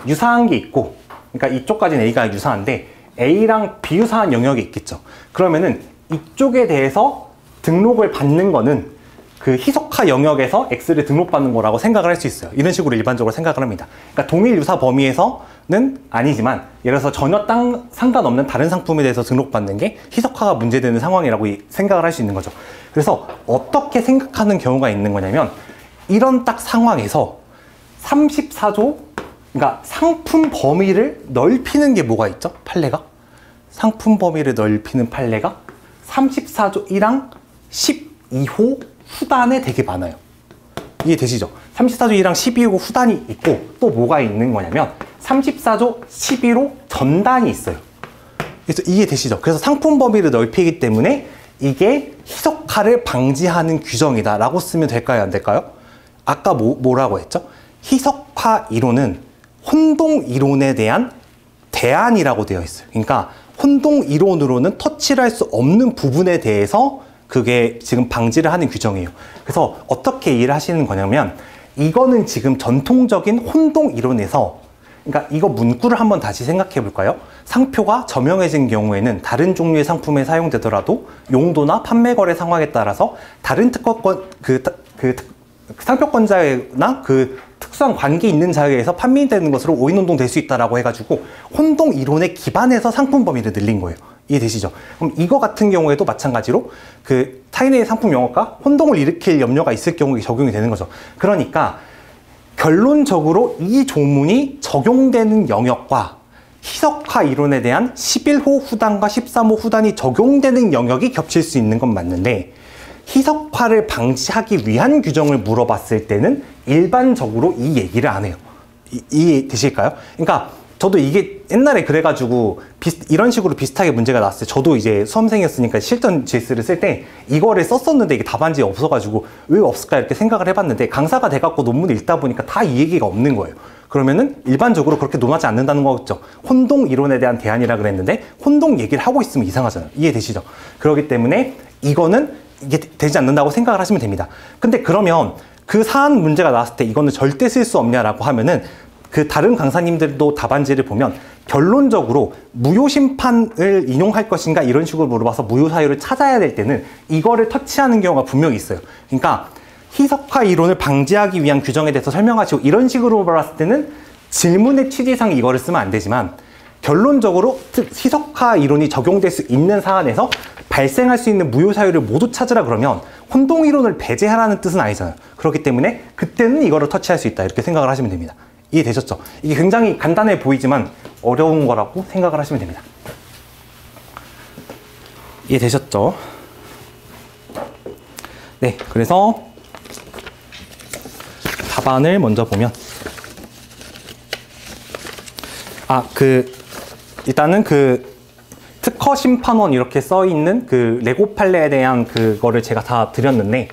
유사한 게 있고, 그러니까 이쪽까지는 A가 유사한데 A랑 비유사한 영역이 있겠죠. 그러면은 이쪽에 대해서 등록을 받는 거는 그 희석화 영역에서 X를 등록받는 거라고 생각을 할 수 있어요. 이런 식으로 일반적으로 생각을 합니다. 그러니까 동일 유사 범위에서는 아니지만, 예를 들어서 전혀 상관없는 다른 상품에 대해서 등록받는 게 희석화가 문제되는 상황이라고 생각을 할 수 있는 거죠. 그래서 어떻게 생각하는 경우가 있는 거냐면, 이런 딱 상황에서 34조, 그러니까 상품 범위를 넓히는 게 뭐가 있죠? 판례가? 상품 범위를 넓히는 판례가 34조 1항 12호 후단에 되게 많아요. 이해되시죠? 34조 1항 12호 후단이 있고, 또 뭐가 있는 거냐면 34조 11호 전단이 있어요. 그래서 이해되시죠? 그래서 상품 범위를 넓히기 때문에 이게 희석화를 방지하는 규정이다 라고 쓰면 될까요? 안 될까요? 아까 뭐라고 했죠? 희석화 이론은 혼동 이론에 대한 대안이라고 되어 있어요. 그러니까 혼동 이론으로는 터치를 할 수 없는 부분에 대해서 그게 지금 방지를 하는 규정이에요. 그래서 어떻게 이해를 하시는 거냐면, 이거는 지금 전통적인 혼동 이론에서, 그러니까 이거 문구를 한번 다시 생각해 볼까요? 상표가 저명해진 경우에는 다른 종류의 상품에 사용되더라도 용도나 판매 거래 상황에 따라서 다른 특허권, 상표권자나 특수한 관계 있는 자에 의해서 판매되는 것으로 오인혼동 될 수 있다라고 해가지고 혼동 이론에 기반해서 상품 범위를 늘린 거예요. 이해되시죠? 그럼 이거 같은 경우에도 마찬가지로 타인의 상품 영업과 혼동을 일으킬 염려가 있을 경우에 적용이 되는 거죠. 그러니까 결론적으로 이 조문이 적용되는 영역과 희석화 이론에 대한 11호 후단과 13호 후단이 적용되는 영역이 겹칠 수 있는 건 맞는데, 희석화를 방지하기 위한 규정을 물어봤을 때는 일반적으로 이 얘기를 안 해요. 이해되실까요? 그러니까 저도 이게 옛날에 그래가지고 이런 식으로 비슷하게 문제가 나왔어요. 저도 이제 수험생이었으니까 실전 GS를 쓸 때 이거를 썼었는데 이게 답안지에 없어가지고 왜 없을까 이렇게 생각을 해봤는데, 강사가 돼갖고 논문을 읽다 보니까 다 이 얘기가 없는 거예요. 그러면은 일반적으로 그렇게 논하지 않는다는 거겠죠. 혼동 이론에 대한 대안이라 그랬는데 혼동 얘기를 하고 있으면 이상하잖아요. 이해되시죠? 그렇기 때문에 이거는 이게 되지 않는다고 생각을 하시면 됩니다. 근데 그러면 그 사안 문제가 나왔을 때 이거는 절대 쓸 수 없냐라고 하면은, 다른 강사님들도 답안지를 보면 결론적으로 무효 심판을 인용할 것인가 이런 식으로 물어봐서 무효 사유를 찾아야 될 때는 이거를 터치하는 경우가 분명히 있어요. 그러니까 희석화 이론을 방지하기 위한 규정에 대해서 설명하시고 이런 식으로 물어봤을 때는 질문의 취지상 이거를 쓰면 안 되지만, 결론적으로 희석화 이론이 적용될 수 있는 사안에서 발생할 수 있는 무효 사유를 모두 찾으라 그러면 혼동 이론을 배제하라는 뜻은 아니잖아요. 그렇기 때문에 그때는 이거를 터치할 수 있다 이렇게 생각을 하시면 됩니다. 이해되셨죠? 이게 굉장히 간단해 보이지만 어려운 거라고 생각을 하시면 됩니다. 이해되셨죠? 네, 그래서 답안을 먼저 보면 일단은 특허 심판원 이렇게 써 있는 레고 판례에 대한 그거를 제가 다 드렸는데,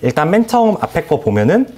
일단 맨 처음 앞에 거 보면은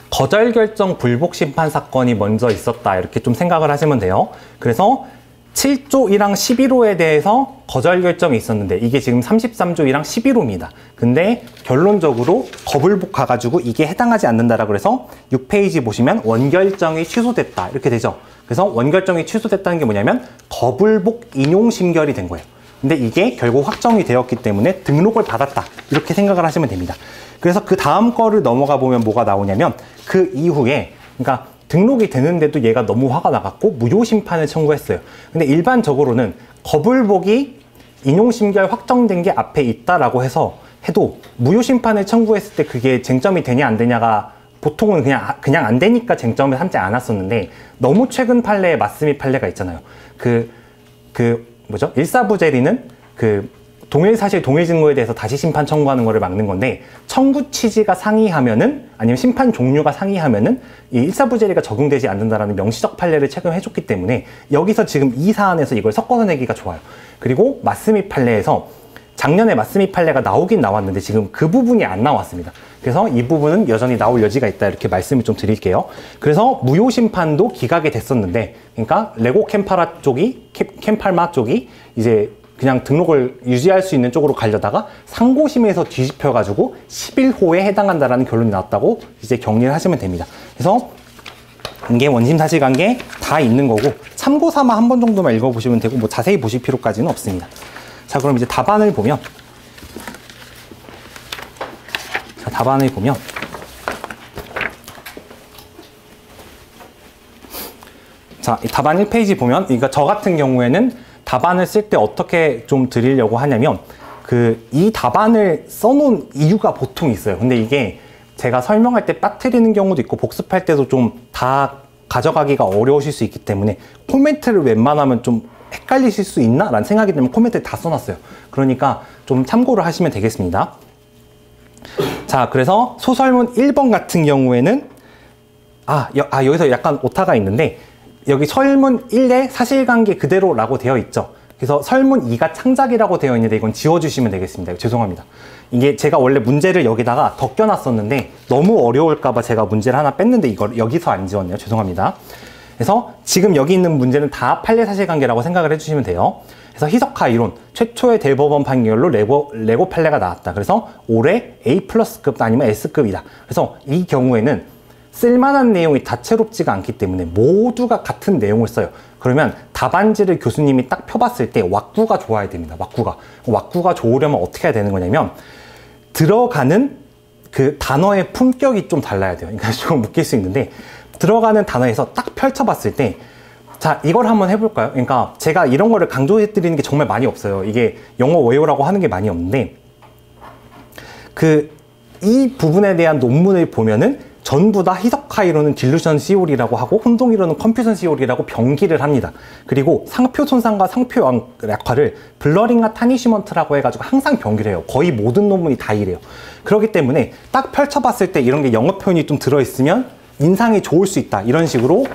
거절 결정 불복 심판 사건이 먼저 있었다 이렇게 좀 생각을 하시면 돼요. 그래서 7조 1항 11호에 대해서 거절 결정이 있었는데 이게 지금 33조 1항 11호입니다. 근데 결론적으로 거불복 가가지고 이게 해당하지 않는다라고 그래서 6페이지 보시면 원결정이 취소됐다 이렇게 되죠. 그래서 원결정이 취소됐다는 게 뭐냐면 거불복 인용 심결이 된 거예요. 근데 이게 결국 확정이 되었기 때문에 등록을 받았다 이렇게 생각을 하시면 됩니다. 그래서 그 다음 거를 넘어가 보면 뭐가 나오냐면 그 이후에 그러니까 등록이 되는데도 얘가 너무 화가 나갖고 무효심판을 청구했어요. 근데 일반적으로는 거불복이 인용심결 확정된 게 앞에 있다라고 해도 무효심판을 청구했을 때 그게 쟁점이 되냐 안 되냐가 보통은 그냥 안 되니까 쟁점을 삼지 않았었는데, 너무 최근 판례에 맞스미 판례가 있잖아요. 일사부재리는 동일사실 동일증거에 대해서 다시 심판 청구하는 거를 막는 건데, 청구 취지가 상이하면은 아니면 심판 종류가 상이하면은 이 일사부재리가 적용되지 않는다라는 명시적 판례를 최근 해줬기 때문에 여기서 지금 이 사안에서 이걸 섞어서 내기가 좋아요. 그리고 맞스미 판례에서 작년에 맞스미 판례가 나오긴 나왔는데 지금 그 부분이 안 나왔습니다. 그래서 이 부분은 여전히 나올 여지가 있다 이렇게 말씀을 좀 드릴게요. 그래서 무효 심판도 기각이 됐었는데, 그러니까 레고 캠팔마 쪽이 이제 그냥 등록을 유지할 수 있는 쪽으로 가려다가 상고심에서 뒤집혀가지고 11호에 해당한다라는 결론이 나왔다고 이제 정리를 하시면 됩니다. 그래서 이게 원심 사실관계 다 있는 거고 참고 삼아 한 번 정도만 읽어보시면 되고 뭐 자세히 보실 필요까지는 없습니다. 자, 그럼 이제 답안을 보면 자, 이 답안 1페이지 보면, 그러니까 저 같은 경우에는 답안을 쓸 때 어떻게 좀 드리려고 하냐면 이 답안을 써놓은 이유가 보통 있어요. 근데 이게 제가 설명할 때 빠뜨리는 경우도 있고 복습할 때도 좀 다 가져가기가 어려우실 수 있기 때문에 코멘트를 웬만하면 좀 헷갈리실 수 있나? 라는 생각이 들면 코멘트를 다 써놨어요. 그러니까 좀 참고를 하시면 되겠습니다. 자, 그래서 소설문 1번 같은 경우에는 여기서 약간 오타가 있는데, 여기 설문 1에 사실관계 그대로라고 되어 있죠. 그래서 설문 2가 창작이라고 되어 있는데 이건 지워주시면 되겠습니다. 죄송합니다. 이게 제가 원래 문제를 여기다가 더 껴놨었는데 너무 어려울까봐 제가 문제를 하나 뺐는데 이걸 여기서 안 지웠네요. 죄송합니다. 그래서 지금 여기 있는 문제는 다 판례 사실관계라고 생각을 해주시면 돼요. 그래서 희석화 이론, 최초의 대법원 판결로 레고 판례가 나왔다. 그래서 올해 A+급 아니면 S급이다. 그래서 이 경우에는 쓸만한 내용이 다채롭지가 않기 때문에 모두가 같은 내용을 써요. 그러면 답안지를 교수님이 딱 펴봤을 때 왁구가 좋아야 됩니다. 왁구가 좋으려면 어떻게 해야 되는 거냐면 들어가는 그 단어의 품격이 좀 달라야 돼요. 그러니까 좀 웃길 수 있는데, 들어가는 단어에서 딱 펼쳐봤을 때, 자, 이걸 한번 해볼까요? 그러니까 제가 이런 거를 강조해드리는 게 정말 많이 없어요. 이게 영어 외우라고 하는 게 많이 없는데, 이 부분에 대한 논문을 보면은 전부 다 희석화 이론은 딜루션 시올이라고 하고 혼동 이론은 컴퓨전 시올이라고 병기를 합니다. 그리고 상표 손상과 상표 약화를 블러링과 타니시먼트라고 해가지고 항상 병기를 해요. 거의 모든 논문이 다 이래요. 그렇기 때문에 딱 펼쳐봤을 때 이런 게 영어 표현이 좀 들어있으면 인상이 좋을 수 있다. 이런 식으로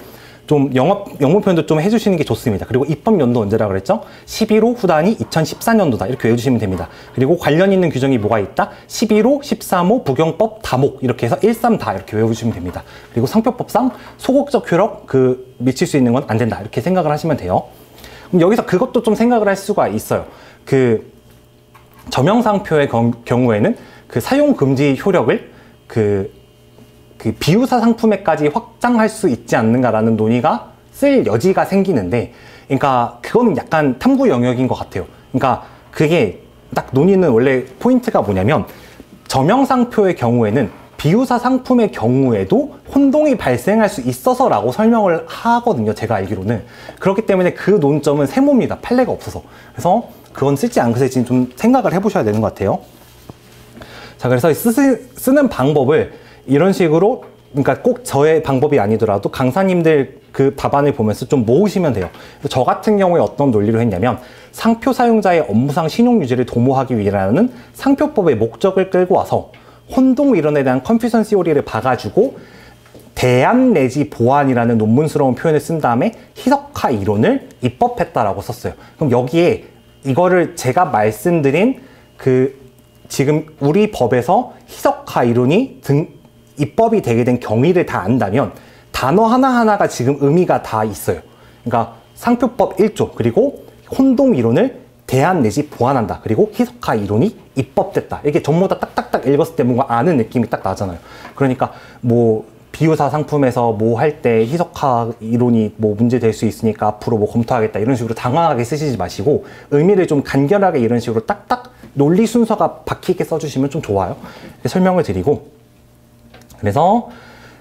좀 영어 표현도 좀 해주시는 게 좋습니다. 그리고 입법 연도 언제라 그랬죠? 11호 후단이 2014년도다. 이렇게 외워주시면 됩니다. 그리고 관련 있는 규정이 뭐가 있다? 11호, 13호, 부경법, 다목 이렇게 해서 13 다 이렇게 외워주시면 됩니다. 그리고 상표법상 소극적 효력 미칠 수 있는 건 안 된다. 이렇게 생각을 하시면 돼요. 그럼 여기서 그것도 좀 생각을 할 수가 있어요. 저명상표의 경우에는 사용 금지 효력을 비유사 상품에까지 확장할 수 있지 않는가라는 논의가 쓸 여지가 생기는데, 그러니까 그거는 약간 탐구 영역인 것 같아요. 그러니까 그게 딱 논의는 원래 포인트가 뭐냐면 저명상표의 경우에는 비유사 상품의 경우에도 혼동이 발생할 수 있어서 라고 설명을 하거든요, 제가 알기로는. 그렇기 때문에 그 논점은 세모입니다. 판례가 없어서. 그래서 그건 쓸지 안 쓸지 좀 생각을 해보셔야 되는 것 같아요. 자, 그래서 쓰는 방법을 이런 식으로, 그러니까 꼭 저의 방법이 아니더라도 강사님들 그 답안을 보면서 좀 모으시면 돼요. 저 같은 경우에 어떤 논리로 했냐면, 상표 사용자의 업무상 신용 유지를 도모하기 위해라는 상표법의 목적을 끌고 와서 혼동 이론에 대한 컨퓨전 시오리를 봐가지고 대안 내지 보완이라는 논문스러운 표현을 쓴 다음에 희석화 이론을 입법했다라고 썼어요. 그럼 여기에 이거를 제가 말씀드린 그 지금 우리 법에서 희석화 이론이 입법이 되게 된 경위를 다 안다면 단어 하나하나가 지금 의미가 다 있어요. 그러니까 상표법 1조, 그리고 혼동 이론을 대안 내지 보완한다, 그리고 희석화 이론이 입법됐다. 이게 전부 다 딱딱딱 읽었을 때 뭔가 아는 느낌이 딱 나잖아요. 그러니까 뭐 비유사 상품에서 뭐 할 때 희석화 이론이 뭐 문제 될 수 있으니까 앞으로 뭐 검토하겠다 이런 식으로 당황하게 쓰시지 마시고 의미를 좀 간결하게 이런 식으로 딱딱 논리 순서가 박히게 써주시면 좀 좋아요. 이렇게 설명을 드리고, 그래서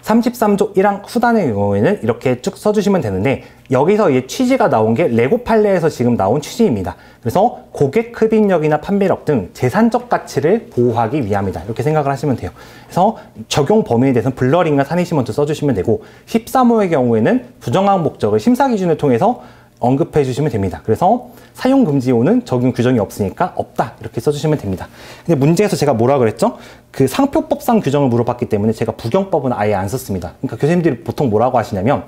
33조 1항 후단의 경우에는 이렇게 쭉 써주시면 되는데, 여기서 이 취지가 나온 게 레고 판례에서 지금 나온 취지입니다. 그래서 고객 흡입력이나 판매력 등 재산적 가치를 보호하기 위함이다, 이렇게 생각을 하시면 돼요. 그래서 적용 범위에 대해서는 블러링과 사니시 먼저 써주시면 되고, 13호의 경우에는 부정한 목적을 심사 기준을 통해서 언급해 주시면 됩니다. 그래서 사용금지호는 적용 규정이 없으니까 없다, 이렇게 써주시면 됩니다. 근데 문제에서 제가 뭐라 그랬죠? 그 상표법상 규정을 물어봤기 때문에 제가 부경법은 아예 안 썼습니다. 그러니까 교수님들이 보통 뭐라고 하시냐면,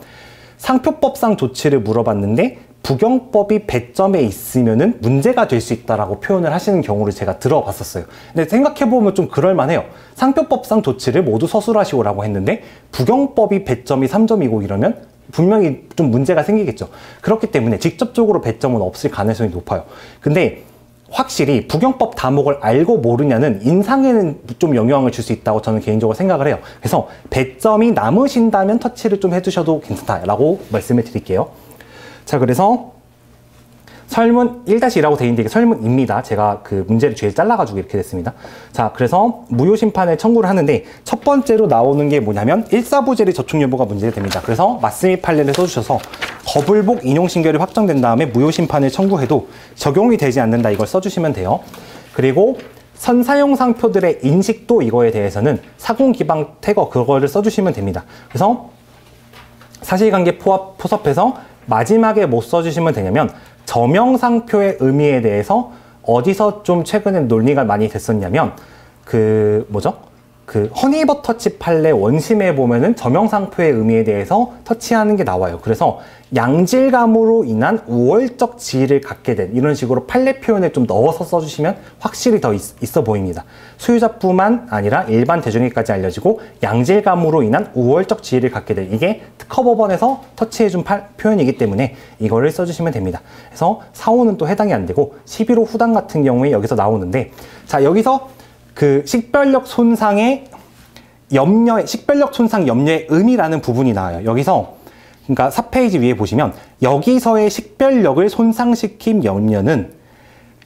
상표법상 조치를 물어봤는데 부경법이 배점에 있으면은 문제가 될 수 있다라고 표현을 하시는 경우를 제가 들어봤었어요. 근데 생각해보면 좀 그럴만해요. 상표법상 조치를 모두 서술하시오라고 했는데 부경법이 배점이 3점이고 이러면 분명히 좀 문제가 생기겠죠. 그렇기 때문에 직접적으로 배점은 없을 가능성이 높아요. 근데 확실히 부경법 다목을 알고 모르냐는 인상에는 좀 영향을 줄 수 있다고 저는 개인적으로 생각을 해요. 그래서 배점이 남으신다면 터치를 좀 해두셔도 괜찮다라고 말씀을 드릴게요. 자, 그래서 설문 1-1라고 되어 있는데 이게 설문입니다. 제가 그 문제를 뒤에 잘라가지고 이렇게 됐습니다. 자, 그래서 무효심판을 청구를 하는데 첫 번째로 나오는 게 뭐냐면 일사부재리 저촉 여부가 문제가 됩니다. 그래서 맞스미 판례를 써주셔서 거불복 인용신결이 확정된 다음에 무효심판을 청구해도 적용이 되지 않는다, 이걸 써주시면 돼요. 그리고 선사용 상표들의 인식도 이거에 대해서는 사공기방 태거 그거를 써주시면 됩니다. 그래서 사실관계 포섭해서 마지막에 뭐 써주시면 되냐면 저명상표의 의미에 대해서 어디서 좀 최근에 논의가 많이 됐었냐면 그 허니버 터치 판례 원심에 보면은 저명상표의 의미에 대해서 터치하는 게 나와요. 그래서 양질감으로 인한 우월적 지위를 갖게 된 이런 식으로 판례 표현을 좀 넣어서 써주시면 확실히 더 있어 보입니다. 소유자뿐만 아니라 일반 대중에까지 알려지고 양질감으로 인한 우월적 지위를 갖게 된, 이게 특허법원에서 터치해준 표현이기 때문에 이거를 써주시면 됩니다. 그래서 4호는 또 해당이 안 되고 11호 후단 같은 경우에 여기서 나오는데, 자, 여기서 그 식별력 손상의 염려, 식별력 손상 염려의 의미라는 부분이 나와요. 여기서 그러니까 4페이지 위에 보시면 여기서의 식별력을 손상시킨 염려는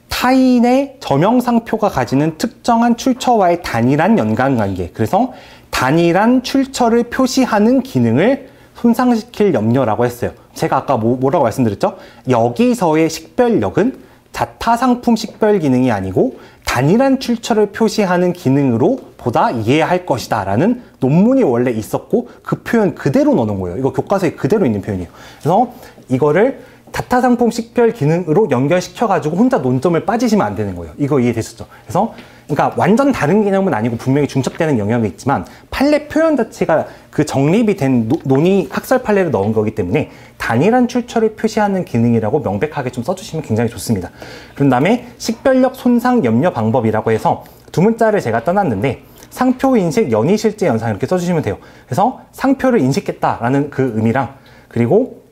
타인의 저명상표가 가지는 특정한 출처와의 단일한 연관관계, 그래서 단일한 출처를 표시하는 기능을 손상시킬 염려라고 했어요. 제가 아까 뭐라고 말씀드렸죠? 여기서의 식별력은 자타상품 식별 기능이 아니고 단일한 출처를 표시하는 기능으로 보다 이해할 것이다 라는 논문이 원래 있었고 그 표현 그대로 넣어놓은 거예요. 이거 교과서에 그대로 있는 표현이에요. 그래서 이거를 자타상품 식별 기능으로 연결시켜가지고 혼자 논점을 빠지시면 안 되는 거예요. 이거 이해되셨죠? 그래서 그러니까 완전 다른 개념은 아니고 분명히 중첩되는 영역이 있지만 판례 표현 자체가 그 정립이 된 논의 학설 판례를 넣은 거기 때문에 단일한 출처를 표시하는 기능이라고 명백하게 좀 써주시면 굉장히 좋습니다. 그런 다음에 식별력 손상 염려 방법이라고 해서 두 문자를 제가 떠났는데 상표 인식 연이 실제 연상 이렇게 써주시면 돼요. 그래서 상표를 인식했다라는 그 의미랑, 그리고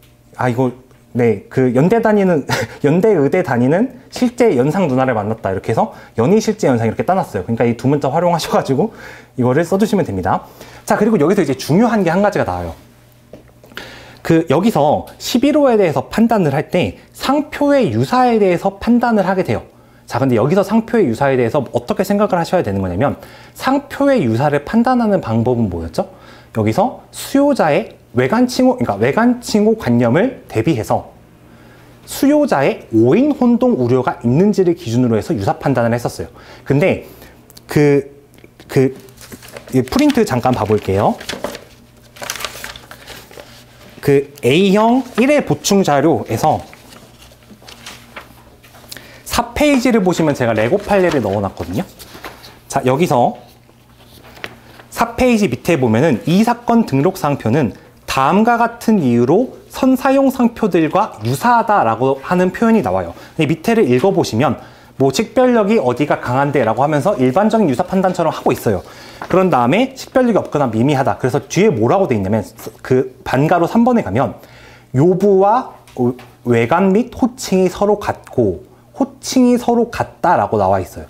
그 연대 다니는 연대 의대 다니는 실제 연상 누나를 만났다 이렇게 해서 연이 실제 연상 이렇게 따놨어요. 그러니까 이 두 문자 활용하셔가지고 이거를 써주시면 됩니다. 자, 그리고 여기서 이제 중요한 게 한 가지가 나와요. 그 여기서 11호에 대해서 판단을 할 때 상표의 유사에 대해서 판단을 하게 돼요. 자, 근데 여기서 상표의 유사에 대해서 어떻게 생각을 하셔야 되는 거냐면 상표의 유사를 판단하는 방법은 뭐였죠? 여기서 수요자의 외관칭호, 그러니까 외관칭호 관념을 대비해서 수요자의 오인 혼동 우려가 있는지를 기준으로 해서 유사 판단을 했었어요. 근데 이 프린트 잠깐 봐볼게요. A형 1회 보충 자료에서 4페이지를 보시면 제가 레고 판례를 넣어놨거든요. 자, 여기서 4페이지 밑에 보면은 이 사건 등록 상표는 다음과 같은 이유로 선사용 상표들과 유사하다라고 하는 표현이 나와요. 근데 밑에를 읽어보시면 뭐 식별력이 어디가 강한데 라고 하면서 일반적인 유사 판단처럼 하고 있어요. 그런 다음에 식별력이 없거나 미미하다. 그래서 뒤에 뭐라고 돼 있냐면 그 반가로 3번에 가면 요부와 외관 및 호칭이 서로 같고 호칭이 서로 같다라고 나와 있어요.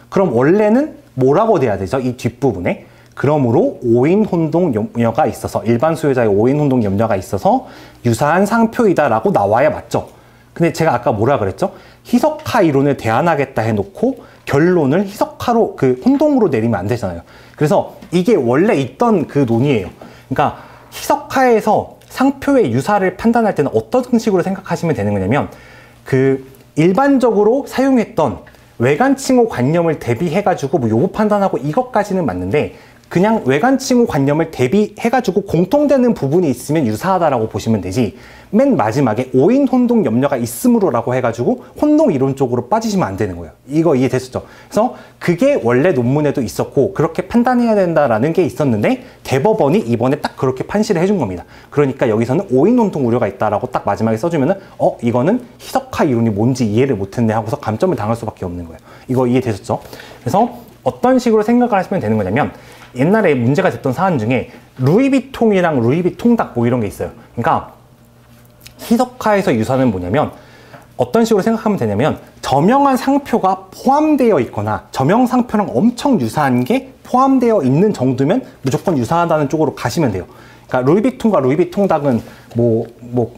그럼 원래는 뭐라고 돼야 되죠? 이 뒷부분에. 그러므로 오인 혼동 염려가 있어서 일반 수요자의 오인 혼동 염려가 있어서 유사한 상표이다라고 나와야 맞죠. 근데 제가 아까 뭐라 그랬죠? 희석화 이론을 대안하겠다 해놓고 결론을 희석화로 혼동으로 내리면 안 되잖아요. 그래서 이게 원래 있던 그 논의예요. 그러니까 희석화에서 상표의 유사를 판단할 때는 어떤 식으로 생각하시면 되는 거냐면 일반적으로 사용했던 외관칭호 관념을 대비해가지고 뭐 요거 판단하고 이것까지는 맞는데 그냥 외관칭호 관념을 대비해가지고 공통되는 부분이 있으면 유사하다라고 보시면 되지 맨 마지막에 오인 혼동 염려가 있으므로라고 해가지고 혼동 이론 쪽으로 빠지시면 안 되는 거예요. 이거 이해되셨죠? 그래서 그게 원래 논문에도 있었고 그렇게 판단해야 된다라는 게 있었는데 대법원이 이번에 딱 그렇게 판시를 해준 겁니다. 그러니까 여기서는 오인 혼동 우려가 있다라고 딱 마지막에 써주면은 이거는 희석화 이론이 뭔지 이해를 못했네 하고서 감점을 당할 수밖에 없는 거예요. 이거 이해되셨죠? 그래서 어떤 식으로 생각을 하시면 되는 거냐면 옛날에 문제가 됐던 사안 중에 루이비통이랑 루이비통닭 뭐 이런 게 있어요. 그러니까 희석화에서 유사는 뭐냐면 어떤 식으로 생각하면 되냐면 저명한 상표가 포함되어 있거나 저명 상표랑 엄청 유사한 게 포함되어 있는 정도면 무조건 유사하다는 쪽으로 가시면 돼요. 그러니까 루이비통과 루이비통닭은 뭐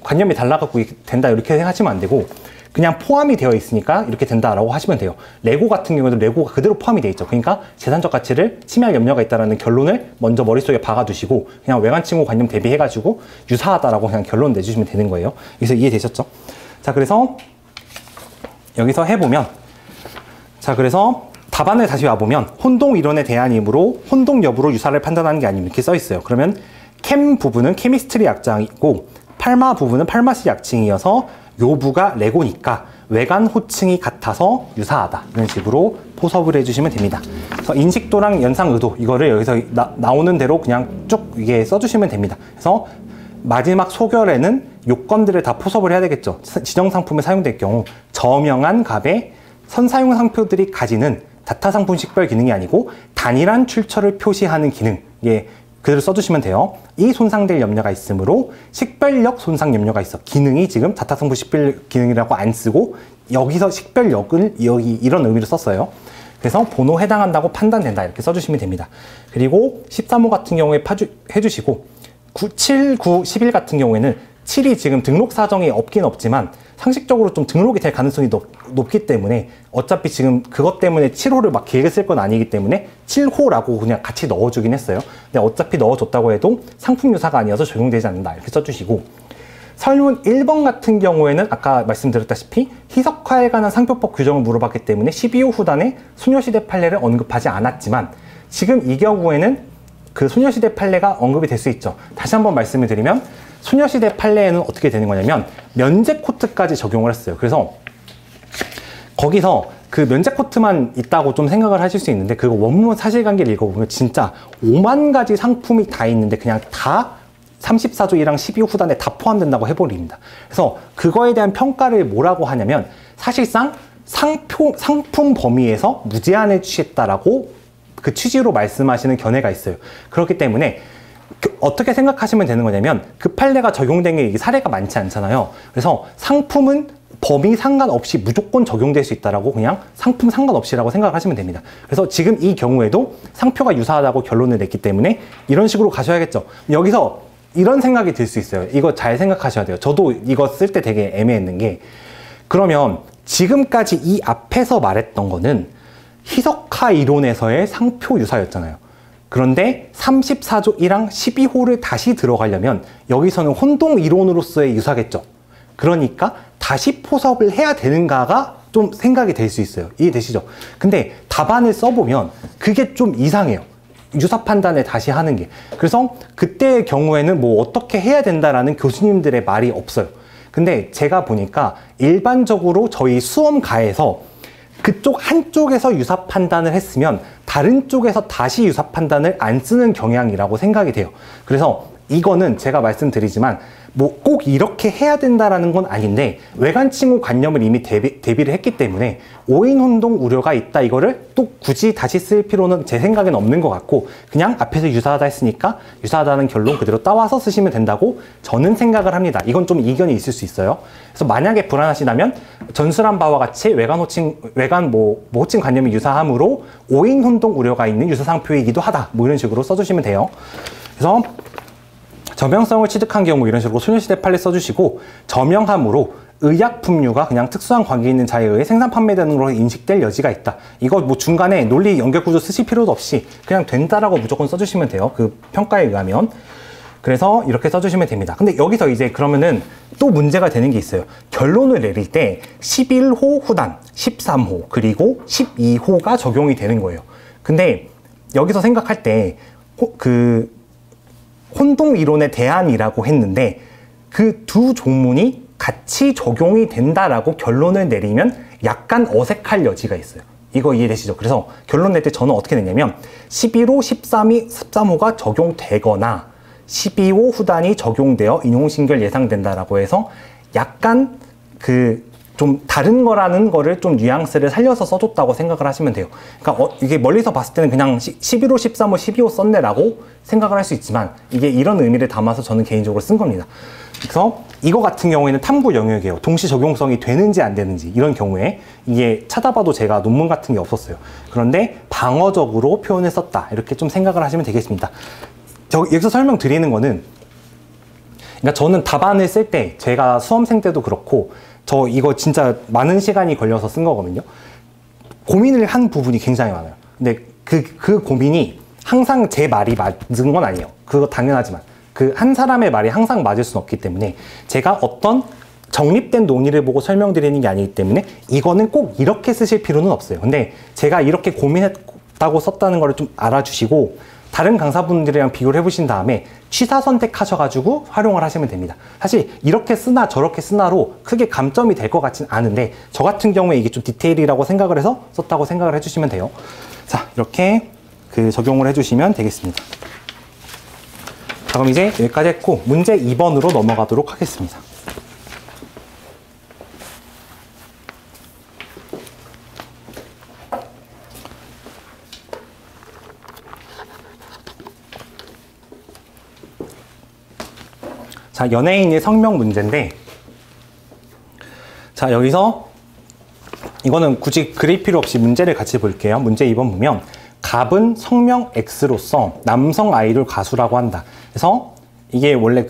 관념이 달라갖고 된다 이렇게 생각하시면 안 되고 그냥 포함이 되어 있으니까 이렇게 된다라고 하시면 돼요. 레고 같은 경우에도 레고가 그대로 포함이 되어 있죠. 그러니까 재산적 가치를 침해할 염려가 있다는 결론을 먼저 머릿속에 박아두시고 그냥 외관칭호 관념 대비해가지고 유사하다라고 그냥 결론 내주시면 되는 거예요. 그래서 이해되셨죠? 자, 그래서 여기서 해보면 그래서 답안을 다시 와보면 혼동 이론의 대안이므로 혼동 여부로 유사를 판단하는 게 아니면 이렇게 써 있어요. 그러면 캠 부분은 케미스트리 약자이고 팔마 부분은 팔마시 약칭이어서 요부가 레고니까 외관 호칭이 같아서 유사하다. 이런 식으로 포섭을 해주시면 됩니다. 그래서 인식도랑 연상 의도 이거를 여기서 나오는 대로 그냥 쭉 이게 써주시면 됩니다. 그래서 마지막 소결에는 요건들을 다 포섭을 해야 되겠죠. 지정 상품에 사용될 경우 저명한 값의 선사용 상표들이 가지는 다타 상품 식별 기능이 아니고 단일한 출처를 표시하는 기능. 이게 그대로 써주시면 돼요. 이 손상될 염려가 있으므로 식별력 손상 염려가 있어. 기능이 지금 다타성분 식별 기능이라고 안 쓰고 여기서 식별력을 여기 이런 의미로 썼어요. 그래서 번호 해당한다고 판단된다 이렇게 써주시면 됩니다. 그리고 13호 같은 경우에 해주시고 7, 9, 11 같은 경우에는 7이 지금 등록 사정이 없긴 없지만 상식적으로 좀 등록이 될 가능성이 높기 때문에 어차피 지금 그것 때문에 7호를 막 길게 쓸 건 아니기 때문에 7호라고 그냥 같이 넣어주긴 했어요. 근데 어차피 넣어줬다고 해도 상품 유사가 아니어서 적용되지 않는다 이렇게 써주시고 설문 1번 같은 경우에는 아까 말씀드렸다시피 희석화에 관한 상표법 규정을 물어봤기 때문에 12호 후단에 소녀시대 판례를 언급하지 않았지만 지금 이 경우에는 그 소녀시대 판례가 언급이 될 수 있죠. 다시 한번 말씀을 드리면 소녀시대 판례에는 어떻게 되는 거냐면 면제 코트까지 적용을 했어요. 그래서 거기서 그 면제 코트만 있다고 좀 생각을 하실 수 있는데 그거 원문 사실관계를 읽어보면 진짜 5만 가지 상품이 다 있는데 그냥 다 34조 1항 12호 후단에 다 포함된다고 해버립니다. 그래서 그거에 대한 평가를 뭐라고 하냐면 사실상 상품 범위에서 무제한해 주셨다라고 그 취지로 말씀하시는 견해가 있어요. 그렇기 때문에 어떻게 생각하시면 되는 거냐면 그 판례가 적용된 게 이게 사례가 많지 않잖아요. 그래서 상품은 범위 상관없이 무조건 적용될 수 있다라고 그냥 상품 상관없이라고 생각하시면 됩니다. 그래서 지금 이 경우에도 상표가 유사하다고 결론을 냈기 때문에 이런 식으로 가셔야겠죠. 여기서 이런 생각이 들 수 있어요. 이거 잘 생각하셔야 돼요. 저도 이거 쓸 때 되게 애매했는 게 그러면 지금까지 이 앞에서 말했던 거는 희석화 이론에서의 상표 유사였잖아요. 그런데 34조 1항 12호를 다시 들어가려면 여기서는 혼동 이론으로서의 유사겠죠. 그러니까 다시 포섭을 해야 되는가가 좀 생각이 될 수 있어요. 이해되시죠? 근데 답안을 써보면 그게 좀 이상해요. 유사 판단을 다시 하는 게. 그래서 그때의 경우에는 뭐 어떻게 해야 된다라는 교수님들의 말이 없어요. 근데 제가 보니까 일반적으로 저희 수험가에서 그쪽 한쪽에서 유사 판단을 했으면 다른 쪽에서 다시 유사 판단을 안 쓰는 경향이라고 생각이 돼요. 그래서 이거는 제가 말씀드리지만 뭐 꼭 이렇게 해야 된다라는 건 아닌데 외관 칭호 관념을 이미 대비를 했기 때문에 오인 혼동 우려가 있다 이거를 또 굳이 다시 쓸 필요는 제 생각엔 없는 것 같고 그냥 앞에서 유사하다 했으니까 유사하다는 결론 그대로 따와서 쓰시면 된다고 저는 생각을 합니다. 이건 좀 이견이 있을 수 있어요. 그래서 만약에 불안하시다면 전술한 바와 같이 외관 호칭 관념이 유사하므로 오인 혼동 우려가 있는 유사상표이기도 하다 뭐 이런 식으로 써주시면 돼요. 그래서 저명성을 취득한 경우 이런 식으로 소녀시대 판례 써주시고 저명함으로 의약품류가 그냥 특수한 관계 있는 자에 의해 생산 판매되는 걸로 인식될 여지가 있다. 이거 뭐 중간에 논리 연결구조 쓰실 필요도 없이 그냥 된다라고 무조건 써주시면 돼요. 그 평가에 의하면. 그래서 이렇게 써주시면 됩니다. 근데 여기서 이제 그러면은 또 문제가 되는 게 있어요. 결론을 내릴 때 11호 후단, 13호 그리고 12호가 적용이 되는 거예요. 근데 여기서 생각할 때 혼동 이론의 대안이라고 했는데 그 두 종문이 같이 적용이 된다라고 결론을 내리면 약간 어색할 여지가 있어요. 이거 이해되시죠? 그래서 결론 낼 때 저는 어떻게 내냐면 11호, 13호가 적용되거나 12호 후단이 적용되어 인용신결 예상된다라고 해서 약간 좀 다른 거라는 거를 좀 뉘앙스를 살려서 써줬다고 생각을 하시면 돼요. 그러니까 이게 멀리서 봤을 때는 그냥 11호, 13호, 12호 썼네라고 생각을 할 수 있지만 이게 이런 의미를 담아서 저는 개인적으로 쓴 겁니다. 그래서 이거 같은 경우에는 탐구 영역이에요. 동시 적용성이 되는지 안 되는지 이런 경우에 이게 찾아봐도 제가 논문 같은 게 없었어요. 그런데 방어적으로 표현을 썼다 이렇게 좀 생각을 하시면 되겠습니다. 여기서 설명드리는 거는 그러니까 저는 답안을 쓸 때 제가 수험생 때도 그렇고 저 이거 진짜 많은 시간이 걸려서 쓴 거거든요. 고민을 한 부분이 굉장히 많아요. 근데 그 고민이 항상 제 말이 맞은 건 아니에요. 그거 당연하지만 그 한 사람의 말이 항상 맞을 수는 없기 때문에 제가 어떤 정립된 논의를 보고 설명드리는 게 아니기 때문에 이거는 꼭 이렇게 쓰실 필요는 없어요. 근데 제가 이렇게 고민했다고 썼다는 거를 좀 알아주시고 다른 강사분들이랑 비교를 해보신 다음에 취사 선택하셔가지고 활용을 하시면 됩니다. 사실 이렇게 쓰나 저렇게 쓰나로 크게 감점이 될 것 같진 않은데 저 같은 경우에 이게 좀 디테일이라고 생각을 해서 썼다고 생각을 해주시면 돼요. 자, 이렇게 적용을 해주시면 되겠습니다. 자, 그럼 이제 여기까지 했고 문제 2번으로 넘어가도록 하겠습니다. 자, 연예인의 성명 문제인데 자, 여기서 이거는 굳이 그릴 필요 없이 문제를 같이 볼게요. 문제 2번 보면 갑은 성명 X로서 남성 아이돌 가수라고 한다. 그래서 이게 원래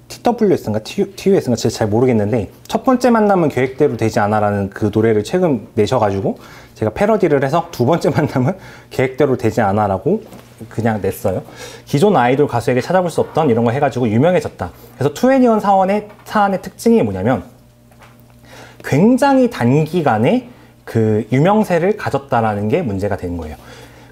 TWS인가 TUS인가 제가 잘 모르겠는데 첫 번째 만남은 계획대로 되지 않아라는 그 노래를 최근 내셔가지고 제가 패러디를 해서 두 번째 만남은 계획대로 되지 않아라고 그냥 냈어요. 기존 아이돌 가수에게 찾아볼 수 없던 이런 거 해가지고 유명해졌다. 그래서 2NE1 사안의 특징이 뭐냐면 굉장히 단기간에 유명세를 가졌다라는 게 문제가 되는 거예요.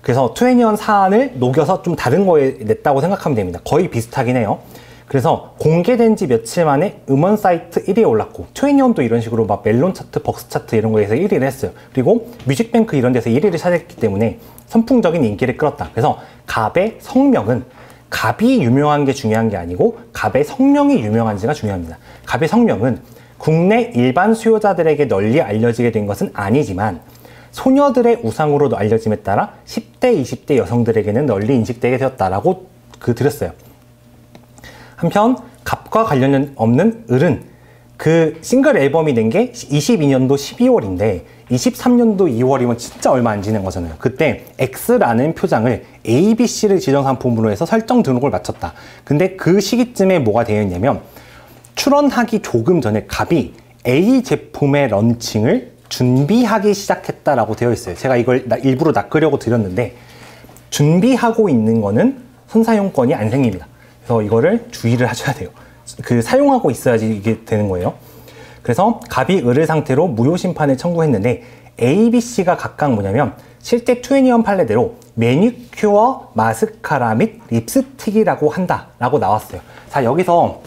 그래서 2NE1 사안을 녹여서 좀 다른 거에 냈다고 생각하면 됩니다. 거의 비슷하긴 해요. 그래서 공개된 지 며칠 만에 음원 사이트 1위에 올랐고 2NE1도 이런 식으로 막 멜론 차트, 벅스 차트 이런 거에서 1위를 했어요. 그리고 뮤직뱅크 이런 데서 1위를 차지했기 때문에 선풍적인 인기를 끌었다. 그래서 갑의 성명은 갑이 유명한 게 중요한 게 아니고 갑의 성명이 유명한지가 중요합니다. 갑의 성명은 국내 일반 수요자들에게 널리 알려지게 된 것은 아니지만 소녀들의 우상으로도 알려짐에 따라 10대, 20대 여성들에게는 널리 인식되게 되었다라고 드렸어요. 한편 갑과 관련 없는 을은 그 싱글 앨범이 낸 게 22년도 12월인데 23년도 2월이면 진짜 얼마 안 지난 거잖아요. 그때 X라는 표장을 ABC를 지정상품으로 해서 설정 등록을 마쳤다. 근데 그 시기쯤에 뭐가 되어 있냐면 출원하기 조금 전에 갑이 A 제품의 런칭을 준비하기 시작했다라고 되어 있어요. 제가 이걸 일부러 낚으려고 드렸는데 준비하고 있는 거는 선사용권이 안 생깁니다. 그래서 이거를 주의를 하셔야 돼요. 사용하고 있어야지 이게 되는 거예요. 그래서 갑이 을을 상태로 무효 심판을 청구했는데 A, B, C가 각각 뭐냐면 실제 투애니언 판례대로 매니큐어, 마스카라 및 립스틱이라고 한다라고 나왔어요. 자, 여기서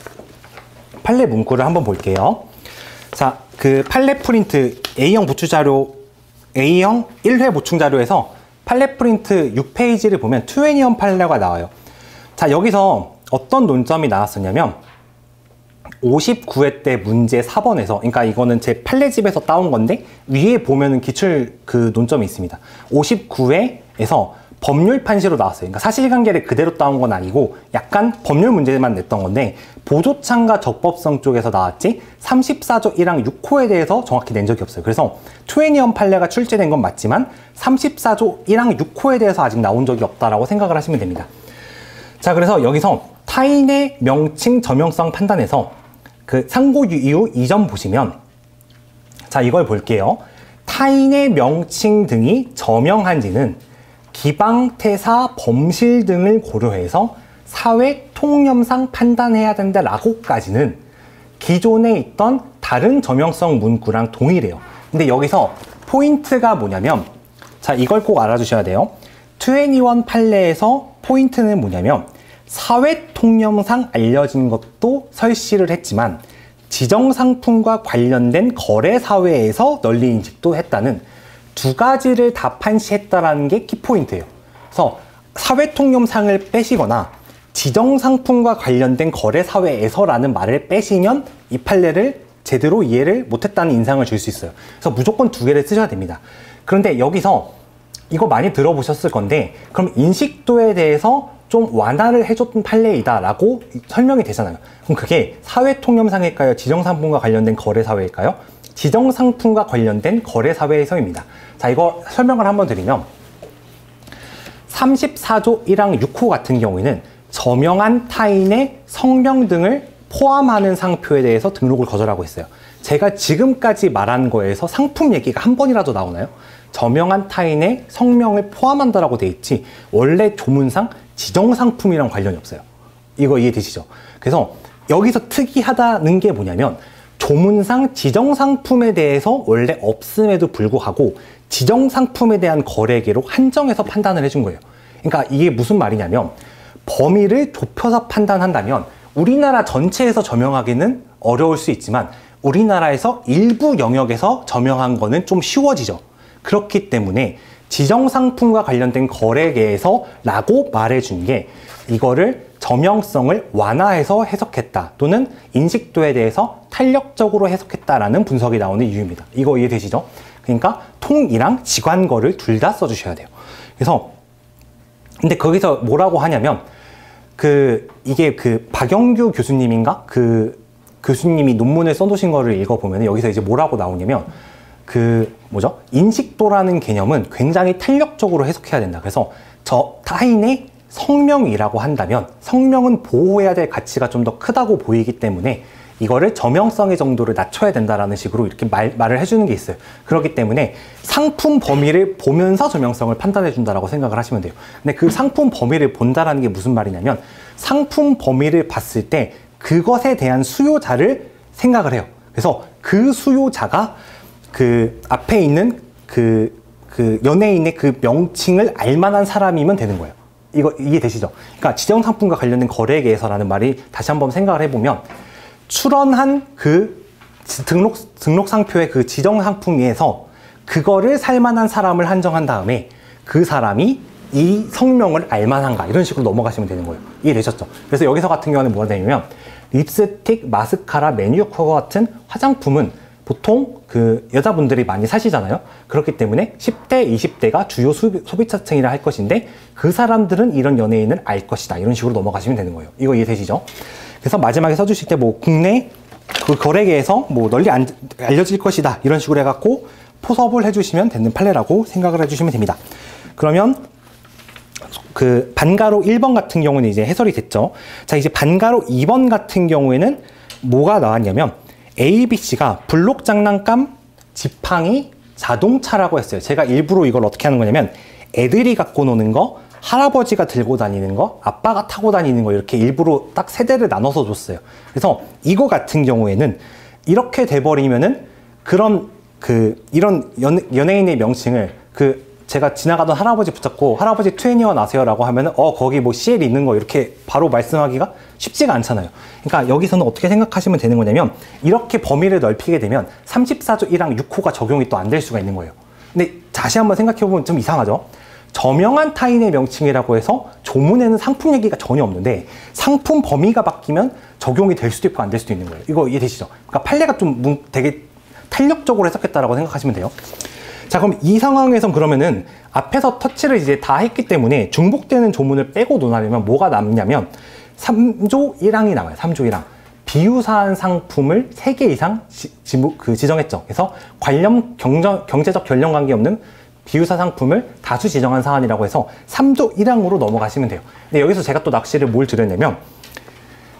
판례 문구를 한번 볼게요. 자, 그 판례 프린트 A형 부추 자료, A형 1회 보충 자료에서 판례 프린트 6페이지를 보면 투애니언 판례가 나와요. 자, 여기서 어떤 논점이 나왔었냐면 59회 때 문제 4번에서, 그러니까 이거는 제 판례집에서 따온 건데 위에 보면은 기출 그 논점이 있습니다. 59회에서 법률 판시로 나왔어요. 그러니까 사실관계를 그대로 따온 건 아니고 약간 법률 문제만 냈던 건데 보조창과 적법성 쪽에서 나왔지 34조 1항 6호에 대해서 정확히 낸 적이 없어요. 그래서 투애니언 판례가 출제된 건 맞지만 34조 1항 6호에 대해서 아직 나온 적이 없다라고 생각을 하시면 됩니다. 자, 그래서 여기서 타인의 명칭 저명성 판단에서 그 상고 이후 2점 보시면, 자, 이걸 볼게요. 타인의 명칭 등이 저명한지는 기방태사 범실 등을 고려해서 사회 통념상 판단해야 된다라고까지는 기존에 있던 다른 저명성 문구랑 동일해요. 근데 여기서 포인트가 뭐냐면, 자, 이걸 꼭 알아주셔야 돼요. 투애니원 판례에서 포인트는 뭐냐면 사회 통념상 알려진 것도 설시를 했지만 지정상품과 관련된 거래사회에서 널리 인식도 했다는 두 가지를 다 판시했다라는 게 키포인트예요. 그래서 사회 통념상을 빼시거나 지정상품과 관련된 거래사회에서라는 말을 빼시면 이 판례를 제대로 이해를 못했다는 인상을 줄 수 있어요. 그래서 무조건 두 개를 쓰셔야 됩니다. 그런데 여기서 이거 많이 들어보셨을 건데, 그럼 인식도에 대해서 좀 완화를 해줬던 판례이다 라고 설명이 되잖아요. 그럼 그게 사회통념상일까요? 지정상품과 관련된 거래사회일까요? 지정상품과 관련된 거래사회에서입니다. 자, 이거 설명을 한번 드리면 34조 1항 6호 같은 경우에는 저명한 타인의 성명 등을 포함하는 상표에 대해서 등록을 거절하고 있어요. 제가 지금까지 말한 거에서 상품 얘기가 한 번이라도 나오나요? 저명한 타인의 성명을 포함한다라고 돼 있지 원래 조문상 지정상품이랑 관련이 없어요. 이거 이해되시죠? 그래서 여기서 특이하다는 게 뭐냐면 조문상 지정상품에 대해서 원래 없음에도 불구하고 지정상품에 대한 거래계로 한정해서 판단을 해준 거예요. 그러니까 이게 무슨 말이냐면 범위를 좁혀서 판단한다면 우리나라 전체에서 저명하기는 어려울 수 있지만 우리나라에서 일부 영역에서 저명한 거는 좀 쉬워지죠. 그렇기 때문에 지정상품과 관련된 거래계에서 라고 말해준 게 이거를 저명성을 완화해서 해석했다 또는 인식도에 대해서 탄력적으로 해석했다라는 분석이 나오는 이유입니다. 이거 이해되시죠? 그러니까 통이랑 지관거를 둘 다 써주셔야 돼요. 그래서 근데 거기서 뭐라고 하냐면 이게 박영규 교수님인가? 교수님이 논문을 써놓으신 거를 읽어보면 여기서 이제 뭐라고 나오냐면 인식도라는 개념은 굉장히 탄력적으로 해석해야 된다. 그래서 저 타인의 성명이라고 한다면 성명은 보호해야 될 가치가 좀 더 크다고 보이기 때문에 이거를 저명성의 정도를 낮춰야 된다라는 식으로 이렇게 말을 해주는 게 있어요. 그렇기 때문에 상품 범위를 보면서 저명성을 판단해 준다라고 생각을 하시면 돼요. 근데 그 상품 범위를 본다라는 게 무슨 말이냐면 상품 범위를 봤을 때 그것에 대한 수요자를 생각을 해요. 그래서 그 수요자가 앞에 있는 연예인의 그 명칭을 알만한 사람이면 되는 거예요. 이거 이해되시죠? 그러니까 지정상품과 관련된 거래계에서라는 말이 다시 한번 생각을 해보면 출원한 등록상표의 그 지정상품에서 그거를 살만한 사람을 한정한 다음에 그 사람이 이 성명을 알만한가 이런 식으로 넘어가시면 되는 거예요. 이해되셨죠? 그래서 여기서 같은 경우는 뭐가 되냐면 립스틱, 마스카라, 매니큐어 같은 화장품은 보통 여자분들이 많이 사시잖아요. 그렇기 때문에 10대, 20대가 주요 소비자층이라 할 것인데 그 사람들은 이런 연예인을 알 것이다. 이런 식으로 넘어가시면 되는 거예요. 이거 이해되시죠? 그래서 마지막에 써주실 때 국내 거래계에서 널리 알려질 것이다. 이런 식으로 해갖고 포섭을 해주시면 되는 판례라고 생각을 해주시면 됩니다. 그러면 반가로 1번 같은 경우는 이제 해설이 됐죠. 자, 이제 반가로 2번 같은 경우에는 뭐가 나왔냐면 A, B, C가 블록 장난감, 지팡이, 자동차라고 했어요. 제가 일부러 이걸 어떻게 하는 거냐면 애들이 갖고 노는 거, 할아버지가 들고 다니는 거, 아빠가 타고 다니는 거 이렇게 일부러 딱 세대를 나눠서 줬어요. 그래서 이거 같은 경우에는 이렇게 돼버리면은 그런 이런 연예인의 명칭을 제가 지나가던 할아버지 붙잡고 할아버지 20원 아세요? 라고 하면은 거기 뭐 CL 있는 거 이렇게 바로 말씀하기가 쉽지가 않잖아요. 그러니까 여기서는 어떻게 생각하시면 되는 거냐면 이렇게 범위를 넓히게 되면 34조 1항 6호가 적용이 또 안 될 수가 있는 거예요. 근데 다시 한번 생각해보면 좀 이상하죠? 저명한 타인의 명칭이라고 해서 조문에는 상품 얘기가 전혀 없는데 상품 범위가 바뀌면 적용이 될 수도 있고 안 될 수도 있는 거예요. 이거 이해되시죠? 그러니까 판례가 좀 되게 탄력적으로 해석했다라고 생각하시면 돼요. 자, 그럼 이 상황에선 그러면은 앞에서 터치를 이제 다 했기 때문에 중복되는 조문을 빼고 논하려면 뭐가 남냐면 3조 1항이 나와요. 3조 1항. 비유사한 상품을 3개 이상 지정했죠. 그래서 관련 경제적 결령 관계 없는 비유사 상품을 다수 지정한 사안이라고 해서 3조 1항으로 넘어가시면 돼요. 근데 여기서 제가 또 낚시를 뭘 드렸냐면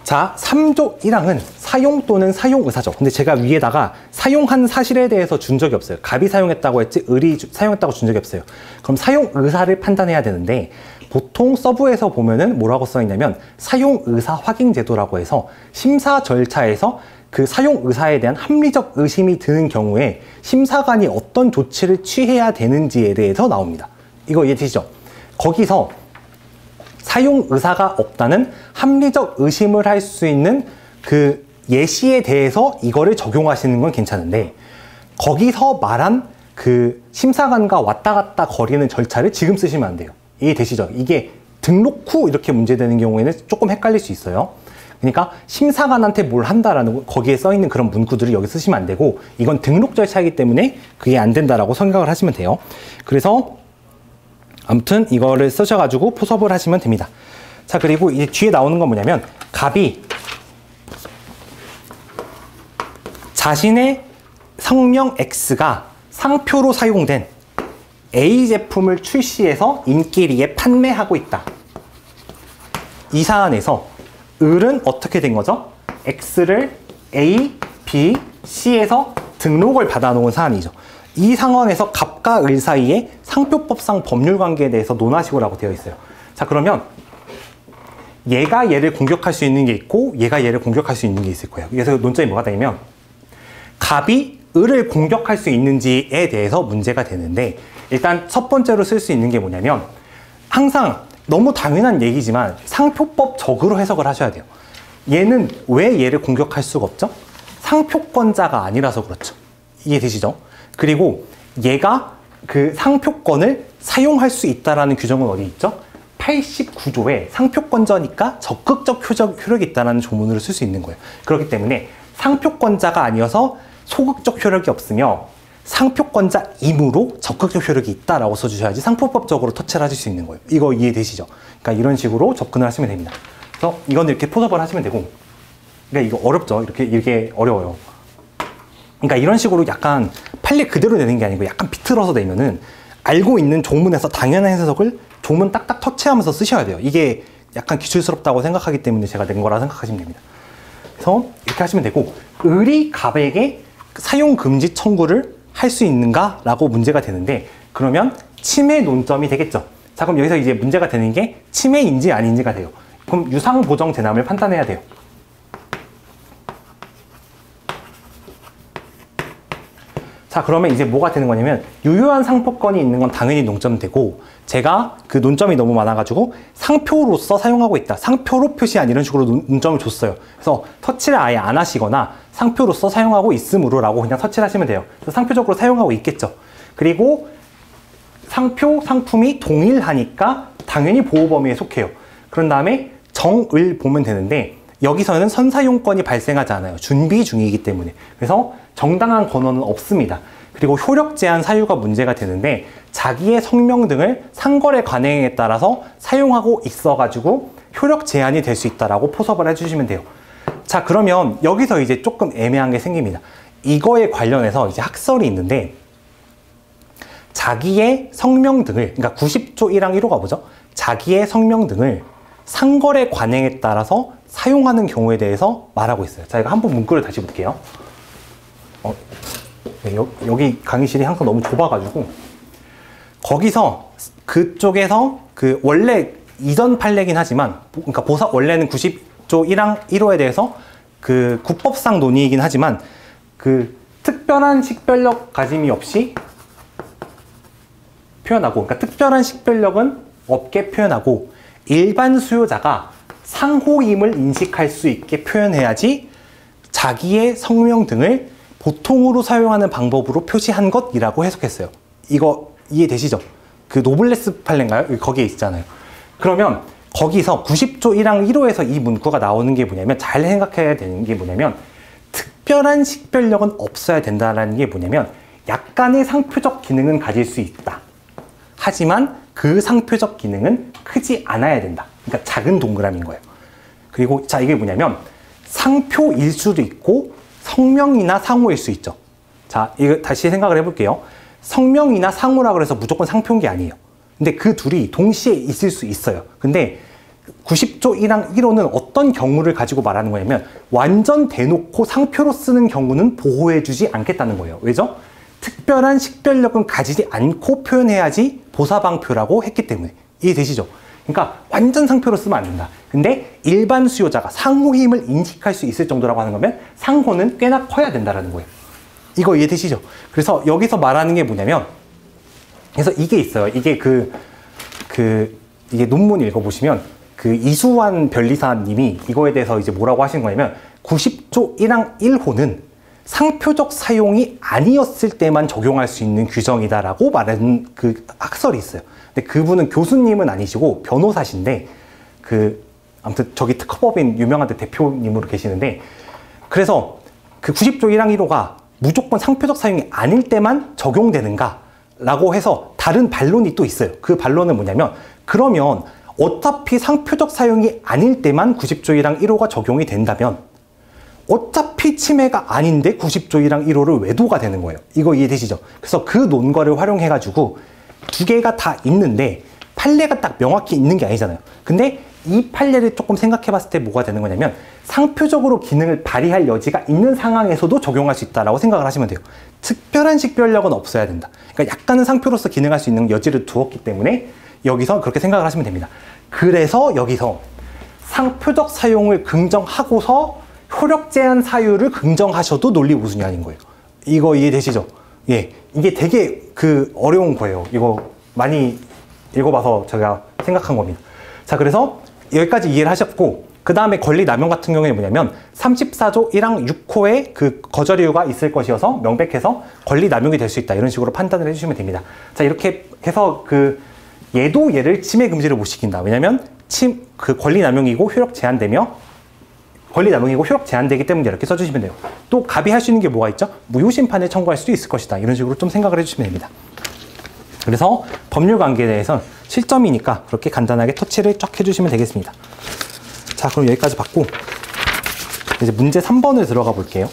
자, 3조 1항은 사용 또는 사용 의사죠. 근데 제가 위에다가 사용한 사실에 대해서 준 적이 없어요. 갑이 사용했다고 했지 을이 사용했다고 준 적이 없어요. 그럼 사용 의사를 판단해야 되는데 보통 서브에서 보면은 뭐라고 써 있냐면 사용 의사 확인 제도라고 해서 심사 절차에서 그 사용 의사에 대한 합리적 의심이 드는 경우에 심사관이 어떤 조치를 취해야 되는지에 대해서 나옵니다. 이거 이해되시죠? 거기서 사용 의사가 없다는 합리적 의심을 할 수 있는 그 예시에 대해서 이거를 적용하시는 건 괜찮은데 거기서 말한 그 심사관과 왔다 갔다 거리는 절차를 지금 쓰시면 안 돼요. 이해되시죠? 이게 등록 후 이렇게 문제되는 경우에는 조금 헷갈릴 수 있어요. 그러니까 심사관한테 뭘 한다라는 거기에 써 있는 그런 문구들을 여기 쓰시면 안 되고 이건 등록 절차이기 때문에 그게 안 된다라고 생각을 하시면 돼요. 그래서 아무튼 이거를 쓰셔가지고 포섭을 하시면 됩니다. 자, 그리고 이제 뒤에 나오는 건 뭐냐면 갑이 자신의 성명 X가 상표로 사용된 A 제품을 출시해서 인기리에 판매하고 있다. 이 사안에서 을은 어떻게 된 거죠? X를 A, B, C에서 등록을 받아놓은 사안이죠. 이 상황에서 갑과 을 사이에 상표법상 법률 관계에 대해서 논하시고라고 되어 있어요. 자, 그러면 얘가 얘를 공격할 수 있는 게 있고 얘가 얘를 공격할 수 있는 게 있을 거예요. 그래서 논점이 뭐가 되냐면 갑이 을을 공격할 수 있는지에 대해서 문제가 되는데 일단 첫 번째로 쓸 수 있는 게 뭐냐면 항상 너무 당연한 얘기지만 상표법적으로 해석을 하셔야 돼요. 얘는 왜 얘를 공격할 수가 없죠? 상표권자가 아니라서 그렇죠. 이해되시죠? 그리고 얘가 그 상표권을 사용할 수 있다라는 규정은 어디 있죠? 89조에 상표권자니까 적극적 효력이 있다는 조문으로 쓸 수 있는 거예요. 그렇기 때문에 상표권자가 아니어서 소극적 효력이 없으며 상표권자이므로 적극적 효력이 있다라고 써주셔야지 상표법적으로 터치를 하실 수 있는 거예요. 이거 이해되시죠? 그러니까 이런 식으로 접근을 하시면 됩니다. 그래서 이건 이렇게 포섭을 하시면 되고, 그러니까 이거 어렵죠? 이렇게 어려워요. 그러니까 이런 식으로 약간 판례 그대로 내는 게 아니고 약간 비틀어서 내면은 알고 있는 조문에서 당연한 해석을 조문 딱딱 터치하면서 쓰셔야 돼요. 이게 약간 기술스럽다고 생각하기 때문에 제가 낸 거라 생각하시면 됩니다. 그래서 이렇게 하시면 되고, 을이 갑에게 사용 금지 청구를 할 수 있는가? 라고 문제가 되는데 그러면 침해 논점이 되겠죠. 자, 그럼 여기서 이제 문제가 되는 게 침해인지 아닌지가 돼요. 그럼 유상보정 재남을 판단해야 돼요. 자, 그러면 이제 뭐가 되는 거냐면 유효한 상표권이 있는 건 당연히 논점되고 제가 그 논점이 너무 많아가지고 상표로서 사용하고 있다. 상표로 표시한 이런 식으로 논점을 줬어요. 그래서 터치를 아예 안 하시거나 상표로서 사용하고 있으므로 라고 그냥 터치를 하시면 돼요. 그래서 상표적으로 사용하고 있겠죠. 그리고 상표, 상품이 동일하니까 당연히 보호 범위에 속해요. 그런 다음에 정을 보면 되는데 여기서는 선사용권이 발생하지 않아요. 준비 중이기 때문에. 그래서 정당한 권한은 없습니다. 그리고 효력 제한 사유가 문제가 되는데 자기의 성명 등을 상거래 관행에 따라서 사용하고 있어가지고 효력 제한이 될 수 있다라고 포섭을 해주시면 돼요. 자, 그러면 여기서 이제 조금 애매한 게 생깁니다. 이거에 관련해서 이제 학설이 있는데 자기의 성명 등을, 그러니까 90조 1항 1호가 뭐죠? 자기의 성명 등을 상거래 관행에 따라서 사용하는 경우에 대해서 말하고 있어요. 자, 이거 한번 문구를 다시 볼게요. 네, 여기 강의실이 항상 너무 좁아가지고 거기서 그쪽에서 그 원래 이전 판례긴 하지만 그러니까 원래는 90조 1항 1호에 대해서 그 국법상 논의이긴 하지만 그 특별한 식별력 가짐이 없이 표현하고, 그러니까 특별한 식별력은 없게 표현하고 일반 수요자가 상호임을 인식할 수 있게 표현해야지 자기의 성명 등을 보통으로 사용하는 방법으로 표시한 것이라고 해석했어요. 이거 이해되시죠? 그 노블레스 판례인가요? 거기에 있잖아요. 그러면 거기서 90조 1항 1호에서 이 문구가 나오는 게 뭐냐면, 잘 생각해야 되는 게 뭐냐면, 특별한 식별력은 없어야 된다라는 게 뭐냐면, 약간의 상표적 기능은 가질 수 있다. 하지만 그 상표적 기능은 크지 않아야 된다. 그러니까 작은 동그라미인 거예요. 그리고 자, 이게 뭐냐면 상표일 수도 있고 성명이나 상호일 수 있죠. 자, 이거 다시 생각을 해볼게요. 성명이나 상호라 그래서 무조건 상표인 게 아니에요. 근데 그 둘이 동시에 있을 수 있어요. 근데 90조 1항 1호는 어떤 경우를 가지고 말하는 거냐면, 완전 대놓고 상표로 쓰는 경우는 보호해주지 않겠다는 거예요. 왜죠? 특별한 식별력은 가지지 않고 표현해야지 보사방표라고 했기 때문에. 이해되시죠? 그러니까 완전 상표로 쓰면 안 된다. 근데 일반 수요자가 상호임을 인식할 수 있을 정도라고 하는 거면 상호는 꽤나 커야 된다는 거예요. 이거 이해되시죠? 그래서 여기서 말하는 게 뭐냐면, 그래서 이게 있어요. 이게 이게 논문 읽어보시면 그 이수환 변리사님이 이거에 대해서 이제 뭐라고 하신 거냐면, 90조 1항 1호는 상표적 사용이 아니었을 때만 적용할 수 있는 규정이다라고 말하는 그 학설이 있어요. 근데 그분은 교수님은 아니시고 변호사신데, 아무튼 저기 특허법인 유명한 데 대표님으로 계시는데, 그래서 그 90조 1항 1호가 무조건 상표적 사용이 아닐 때만 적용되는가 라고 해서 다른 반론이 또 있어요. 그 반론은 뭐냐면, 그러면 어차피 상표적 사용이 아닐 때만 90조 1항 1호가 적용이 된다면 어차피 침해가 아닌데 90조 1항 1호를 외도가 되는 거예요. 이거 이해되시죠? 그래서 그 논거를 활용해가지고 두 개가 다 있는데 판례가 딱 명확히 있는 게 아니잖아요. 근데 이 판례를 조금 생각해 봤을 때 뭐가 되는 거냐면, 상표적으로 기능을 발휘할 여지가 있는 상황에서도 적용할 수 있다라고 생각을 하시면 돼요. 특별한 식별력은 없어야 된다. 그러니까 약간은 상표로서 기능할 수 있는 여지를 두었기 때문에 여기서 그렇게 생각을 하시면 됩니다. 그래서 여기서 상표적 사용을 긍정하고서 효력 제한 사유를 긍정하셔도 논리 모순이 아닌 거예요. 이거 이해되시죠? 예, 이게 되게 어려운 거예요. 이거 많이 읽어봐서 제가 생각한 겁니다. 자, 그래서 여기까지 이해를 하셨고, 그 다음에 권리 남용 같은 경우에 뭐냐면 34조 1항 6호에 그 거절 이유가 있을 것이어서 명백해서 권리 남용이 될 수 있다, 이런 식으로 판단을 해주시면 됩니다. 자, 이렇게 해서 얘도 얘를 침해 금지를 못 시킨다. 왜냐면 권리 남용이고 효력 제한되며 권리 남용이고 효력 제한되기 때문에 이렇게 써주시면 돼요. 또 갑이 할 수 있는 게 뭐가 있죠? 무효심판을 청구할 수도 있을 것이다. 이런 식으로 좀 생각을 해주시면 됩니다. 그래서 법률 관계에 대해서 실점이니까 그렇게 간단하게 터치를 쫙 해주시면 되겠습니다. 자, 그럼 여기까지 받고 이제 문제 3번을 들어가 볼게요.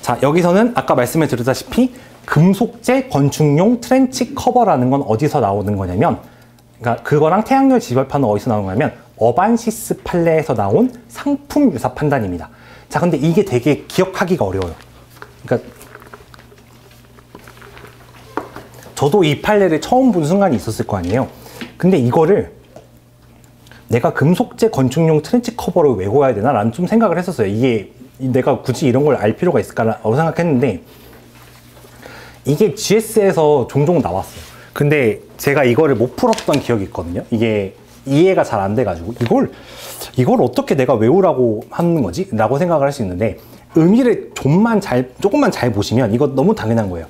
자, 여기서는 아까 말씀을 드렸다시피 금속재 건축용 트렌치 커버라는 건 어디서 나오는 거냐면, 그러니까 그거랑 태양열 지벌판은 어디서 나오는 거냐면 어반시스 판례에서 나온 상품 유사 판단입니다. 자, 근데 이게 되게 기억하기가 어려워요. 그러니까 저도 이 판례를 처음 본 순간이 있었을 거 아니에요. 근데 이거를 내가 금속재 건축용 트렌치 커버를 외워야 되나? 라는 좀 생각을 했었어요. 이게 내가 굳이 이런 걸 알 필요가 있을까라고 생각했는데, 이게 GS에서 종종 나왔어요. 근데 제가 이거를 못 풀었던 기억이 있거든요. 이게 이해가 잘 안 돼가지고 이걸 어떻게 내가 외우라고 하는 거지? 라고 생각을 할 수 있는데, 의미를 조금만 잘 보시면 이거 너무 당연한 거예요.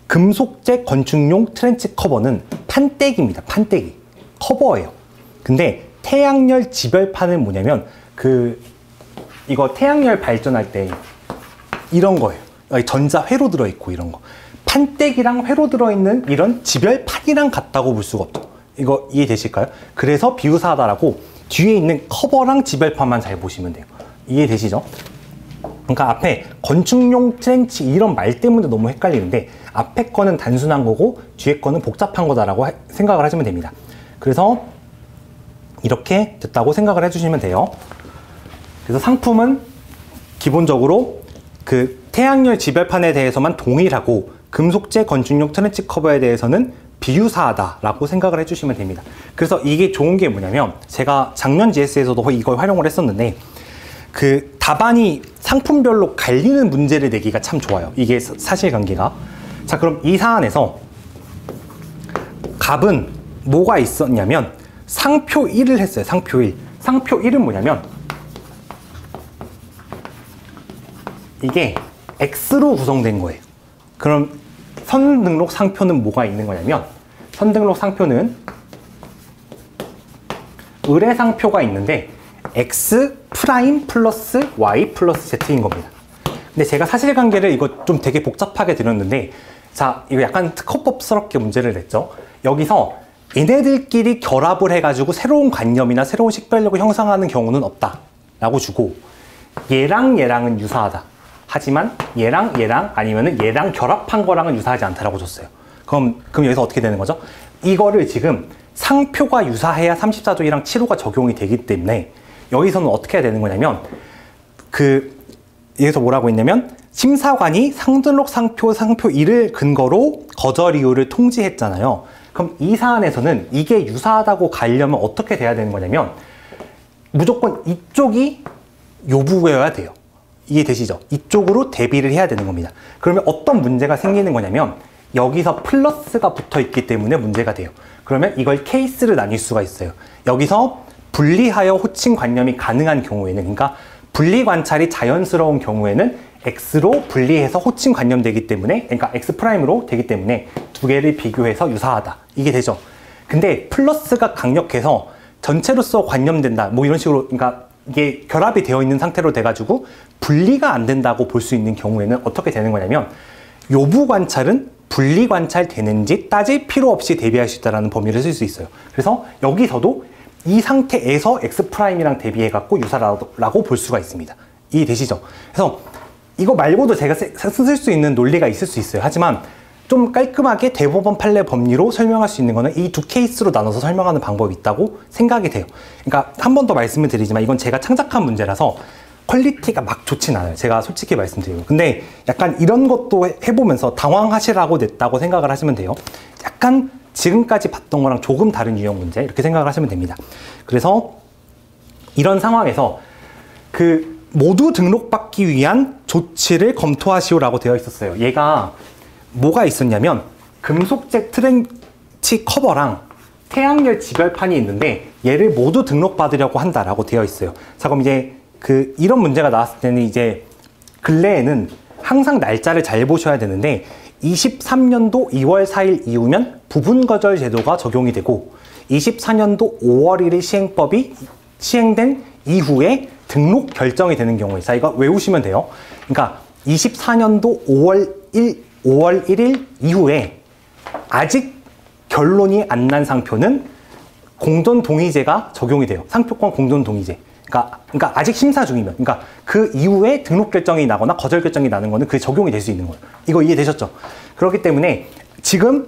금속재 건축용 트렌치 커버는 판때기입니다. 판때기. 커버예요. 근데 태양열 지별판은 뭐냐면 이거 태양열 발전할 때 이런 거예요. 전자 회로 들어있고 이런 거. 판때기랑 회로 들어있는 이런 지별판이랑 같다고 볼 수가 없죠. 이거 이해되실까요? 그래서 비유사하다라고 뒤에 있는 커버랑 지별판만 잘 보시면 돼요. 이해되시죠? 그러니까 앞에 건축용 트렌치 이런 말 때문에 너무 헷갈리는데, 앞에 거는 단순한 거고 뒤에 거는 복잡한 거다라고 생각을 하시면 됩니다. 그래서 이렇게 됐다고 생각을 해주시면 돼요. 그래서 상품은 기본적으로 그 태양열 지별판에 대해서만 동일하고 금속재 건축용 트렌치 커버에 대해서는 비유사하다라고 생각을 해주시면 됩니다. 그래서 이게 좋은 게 뭐냐면 제가 작년 GS에서도 이걸 활용을 했었는데 그 답안이 상품별로 갈리는 문제를 내기가 참 좋아요. 이게 사실관계가. 자, 그럼 이 사안에서 갑은 뭐가 있었냐면 상표 1을 했어요. 상표 1. 상표 1은 뭐냐면 이게 X로 구성된 거예요. 그럼 선등록 상표는 뭐가 있는 거냐면 선등록 상표는 의뢰상표가 있는데 X 프라임 플러스 Y 플러스 Z인 겁니다. 근데 제가 사실관계를 이거 좀 되게 복잡하게 드렸는데 자, 이거 약간 특허법스럽게 문제를 냈죠. 여기서 얘네들끼리 결합을 해가지고 새로운 관념이나 새로운 식별력을 형성하는 경우는 없다 라고 주고 얘랑 얘랑은 유사하다. 하지만 얘랑 얘랑 아니면은 얘랑 결합한 거랑은 유사하지 않다라고 줬어요. 그럼 여기서 어떻게 되는 거죠? 이거를 지금 상표가 유사해야 34조 1항 7호가 적용이 되기 때문에 여기서는 어떻게 해야 되는 거냐면 여기서 뭐라고 했냐면 심사관이 상등록 상표 1을 근거로 거절 이유를 통지했잖아요. 그럼 이 사안에서는 이게 유사하다고 가려면 어떻게 돼야 되는 거냐면 무조건 이쪽이 요부여야 돼요. 이해되시죠? 이쪽으로 대비를 해야 되는 겁니다. 그러면 어떤 문제가 생기는 거냐면 여기서 플러스가 붙어 있기 때문에 문제가 돼요. 그러면 이걸 케이스를 나뉠 수가 있어요. 여기서 분리하여 호칭 관념이 가능한 경우에는, 그러니까 분리 관찰이 자연스러운 경우에는 X로 분리해서 호칭 관념되기 때문에, 그러니까 X 프라임으로 되기 때문에 두 개를 비교해서 유사하다. 이게 되죠. 근데 플러스가 강력해서 전체로서 관념된다. 뭐 이런 식으로, 그러니까 이게 결합이 되어 있는 상태로 돼가지고 분리가 안 된다고 볼 수 있는 경우에는 어떻게 되는 거냐면 요부 관찰은 분리 관찰 되는지 따질 필요 없이 대비할 수 있다는 범위를 쓸 수 있어요. 그래서 여기서도 이 상태에서 X 프라임이랑 대비해갖고 유사라고 볼 수가 있습니다. 이해되시죠? 그래서 이거 말고도 제가 쓸 수 있는 논리가 있을 수 있어요. 하지만 좀 깔끔하게 대법원 판례 법리로 설명할 수 있는 거는 이 두 케이스로 나눠서 설명하는 방법이 있다고 생각이 돼요. 그러니까 한 번 더 말씀을 드리지만 이건 제가 창작한 문제라서 퀄리티가 막 좋진 않아요. 제가 솔직히 말씀드리고. 근데 약간 이런 것도 해보면서 당황하시라고 냈다고 생각을 하시면 돼요. 약간 지금까지 봤던 거랑 조금 다른 유형 문제 이렇게 생각을 하시면 됩니다. 그래서 이런 상황에서 모두 등록받기 위한 조치를 검토하시오라고 되어 있었어요. 얘가 뭐가 있었냐면 금속재 트렌치 커버랑 태양열 지별판이 있는데 얘를 모두 등록받으려고 한다라고 되어 있어요. 자, 그럼 이제 이런 문제가 나왔을 때는 이제 근래에는 항상 날짜를 잘 보셔야 되는데 23년도 2월 4일 이후면 부분 거절 제도가 적용이 되고 24년도 5월 1일 시행법이 시행된 이후에 등록 결정이 되는 경우에, 자, 이거 외우시면 돼요. 그러니까 24년도 5월 1일 이후에 아직 결론이 안 난 상표는 공존동의제가 적용이 돼요. 상표권 공존동의제. 그러니까 아직 심사 중이면, 그러니까 그 이후에 등록 결정이 나거나 거절 결정이 나는 거는 그 적용이 될 수 있는 거예요. 이거 이해되셨죠? 그렇기 때문에 지금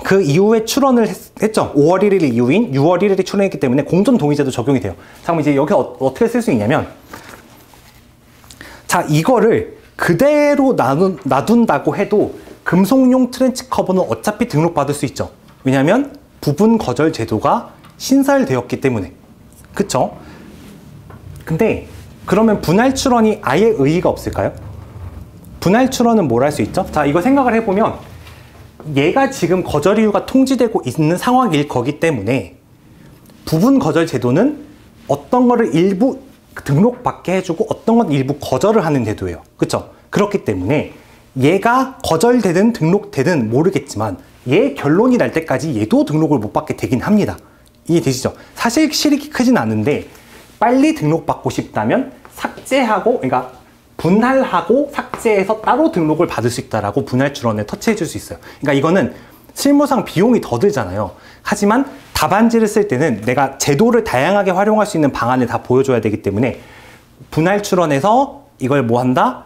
그 이후에 출원을 했죠. 5월 1일 이후인 6월 1일에 출원했기 때문에 공존동의제도 적용이 돼요. 자, 그럼 이제 여기 어떻게 쓸 수 있냐면, 자, 이거를 그대로 놔둔다고 해도 금속용 트렌치 커버는 어차피 등록받을 수 있죠. 왜냐하면 부분 거절 제도가 신설되었기 때문에. 그쵸? 근데 그러면 분할 출원이 아예 의의가 없을까요? 분할 출원은 뭘 할 수 있죠? 자, 이거 생각을 해보면 얘가 지금 거절 이유가 통지되고 있는 상황일 거기 때문에 부분 거절 제도는 어떤 거를 일부 등록받게 해주고 어떤 건 일부 거절을 하는 제도예요. 그쵸? 그렇기 때문에 얘가 거절되든 등록되든 모르겠지만 얘 결론이 날 때까지 얘도 등록을 못 받게 되긴 합니다. 이해되시죠? 사실 실익이 크진 않은데 빨리 등록받고 싶다면 삭제하고, 그러니까 분할하고 삭제해서 따로 등록을 받을 수 있다라고 분할 출원에 터치해 줄 수 있어요. 그러니까 이거는 실무상 비용이 더 들잖아요. 하지만 답안지를 쓸 때는 내가 제도를 다양하게 활용할 수 있는 방안을 다 보여줘야 되기 때문에 분할 출원해서 이걸 뭐 한다?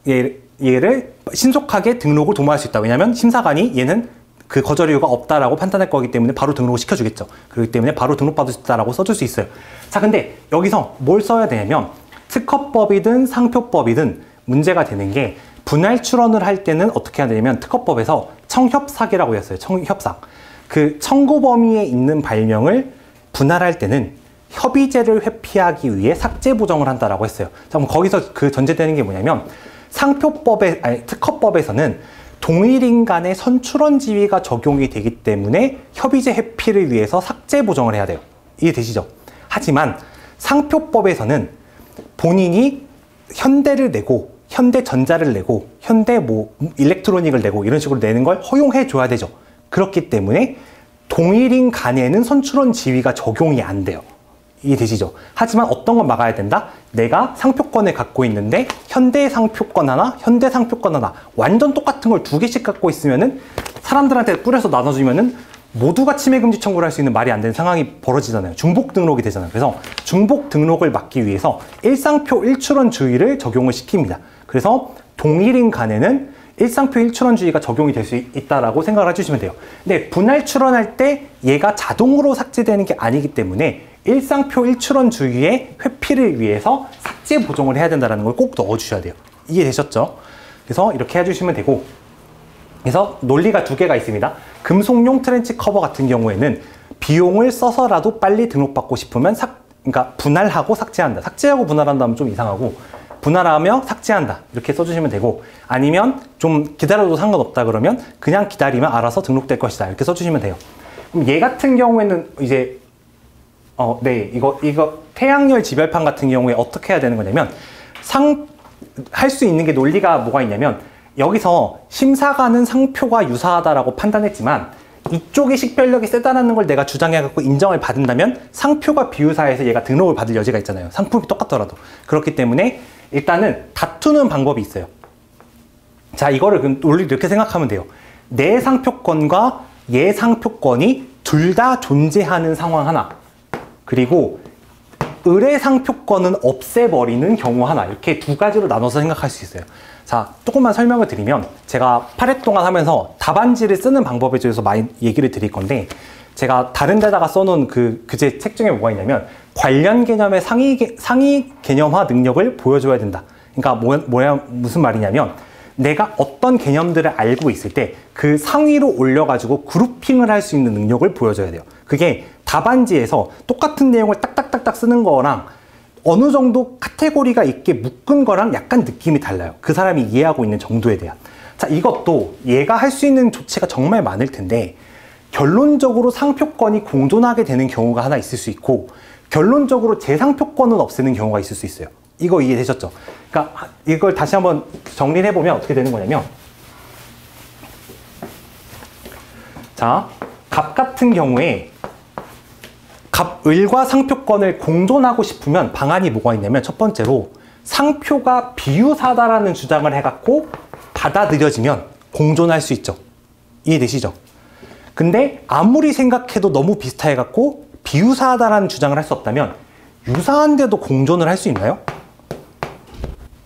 얘를 신속하게 등록을 도모할 수 있다. 왜냐하면 심사관이 얘는 그 거절 이유가 없다라고 판단할 거기 때문에 바로 등록을 시켜주겠죠. 그렇기 때문에 바로 등록받을 수 있다라고 써줄 수 있어요. 자, 근데 여기서 뭘 써야 되냐면 특허법이든 상표법이든 문제가 되는 게 분할 출원을 할 때는 어떻게 해야 되냐면 특허법에서 청협삭이라고 했어요. 청협삭. 그 청구 범위에 있는 발명을 분할할 때는 협의제를 회피하기 위해 삭제 보정을 한다라고 했어요. 자, 그럼 거기서 그 전제되는 게 뭐냐면 특허법에서는 동일인 간의 선출원 지위가 적용이 되기 때문에 협의제 회피를 위해서 삭제 보정을 해야 돼요. 이해되시죠? 하지만 상표법에서는 본인이 현대를 내고 현대전자를 내고 현대 일렉트로닉을 내고 이런 식으로 내는 걸 허용해 줘야 되죠. 그렇기 때문에 동일인 간에는 선출원 지위가 적용이 안 돼요. 이해되시죠? 하지만 어떤 건 막아야 된다? 내가 상표권을 갖고 있는데 현대 상표권 하나, 현대 상표권 하나 완전 똑같은 걸 2개씩 갖고 있으면은 사람들한테 뿌려서 나눠주면은 모두가 침해금지 청구를 할 수 있는 말이 안 되는 상황이 벌어지잖아요. 중복 등록이 되잖아요. 그래서 중복 등록을 막기 위해서 일상표 1출원주의를 적용을 시킵니다. 그래서 동일인 간에는 일상표 1출원주의가 적용이 될 수 있다라고 생각을 해주시면 돼요. 근데 분할 출원할 때 얘가 자동으로 삭제되는 게 아니기 때문에 일상표 1출원주의의 회피를 위해서 삭제 보정을 해야 된다는 걸 꼭 넣어주셔야 돼요. 이해되셨죠? 그래서 이렇게 해주시면 되고, 그래서 논리가 2개가 있습니다. 금속용 트렌치 커버 같은 경우에는 비용을 써서라도 빨리 등록받고 싶으면 그러니까 분할하고 삭제한다. 삭제하고 분할한다면 좀 이상하고 분할하며 삭제한다. 이렇게 써주시면 되고, 아니면 좀 기다려도 상관없다 그러면 그냥 기다리면 알아서 등록될 것이다. 이렇게 써주시면 돼요. 그럼 얘 같은 경우에는 이제 이거 태양열 지별판 같은 경우에 어떻게 해야 되는 거냐면 할 수 있는 게 논리가 뭐가 있냐면 여기서 심사관은 상표가 유사하다라고 판단했지만 이쪽이 식별력이 세다라는 걸 내가 주장해갖고 인정을 받는다면 상표가 비유사해서 얘가 등록을 받을 여지가 있잖아요. 상품이 똑같더라도. 그렇기 때문에 일단은 다투는 방법이 있어요. 자, 이거를 논리로 이렇게 생각하면 돼요. 내 상표권과 얘 상표권이 둘 다 존재하는 상황 하나, 그리고 의뢰 상표권은 없애버리는 경우 하나, 이렇게 2가지로 나눠서 생각할 수 있어요. 자, 조금만 설명을 드리면 제가 8회 동안 하면서 답안지를 쓰는 방법에 대해서 많이 얘기를 드릴 건데, 제가 다른 데다가 써놓은 그제 책 중에 뭐가 있냐면 관련 개념의 상위 개념화 능력을 보여줘야 된다. 그러니까 무슨 말이냐면 내가 어떤 개념들을 알고 있을 때 그 상위로 올려가지고 그룹핑을 할 수 있는 능력을 보여줘야 돼요. 그게 답안지에서 똑같은 내용을 딱딱딱딱 쓰는 거랑 어느 정도 카테고리가 있게 묶은 거랑 약간 느낌이 달라요. 그 사람이 이해하고 있는 정도에 대한. 자, 이것도 얘가 할 수 있는 조치가 정말 많을 텐데 결론적으로 상표권이 공존하게 되는 경우가 하나 있을 수 있고, 결론적으로 재상표권은 없애는 경우가 있을 수 있어요. 이거 이해되셨죠? 그러니까 이걸 다시 한번 정리를 해보면 어떻게 되는 거냐면, 자, 갑 같은 경우에 갑을과 상표권을 공존하고 싶으면 방안이 뭐가 있냐면, 첫 번째로 상표가 비유사다라는 주장을 해갖고 받아들여지면 공존할 수 있죠. 이해되시죠? 근데 아무리 생각해도 너무 비슷해갖고 비유사하다라는 주장을 할 수 없다면 유사한데도 공존을 할 수 있나요?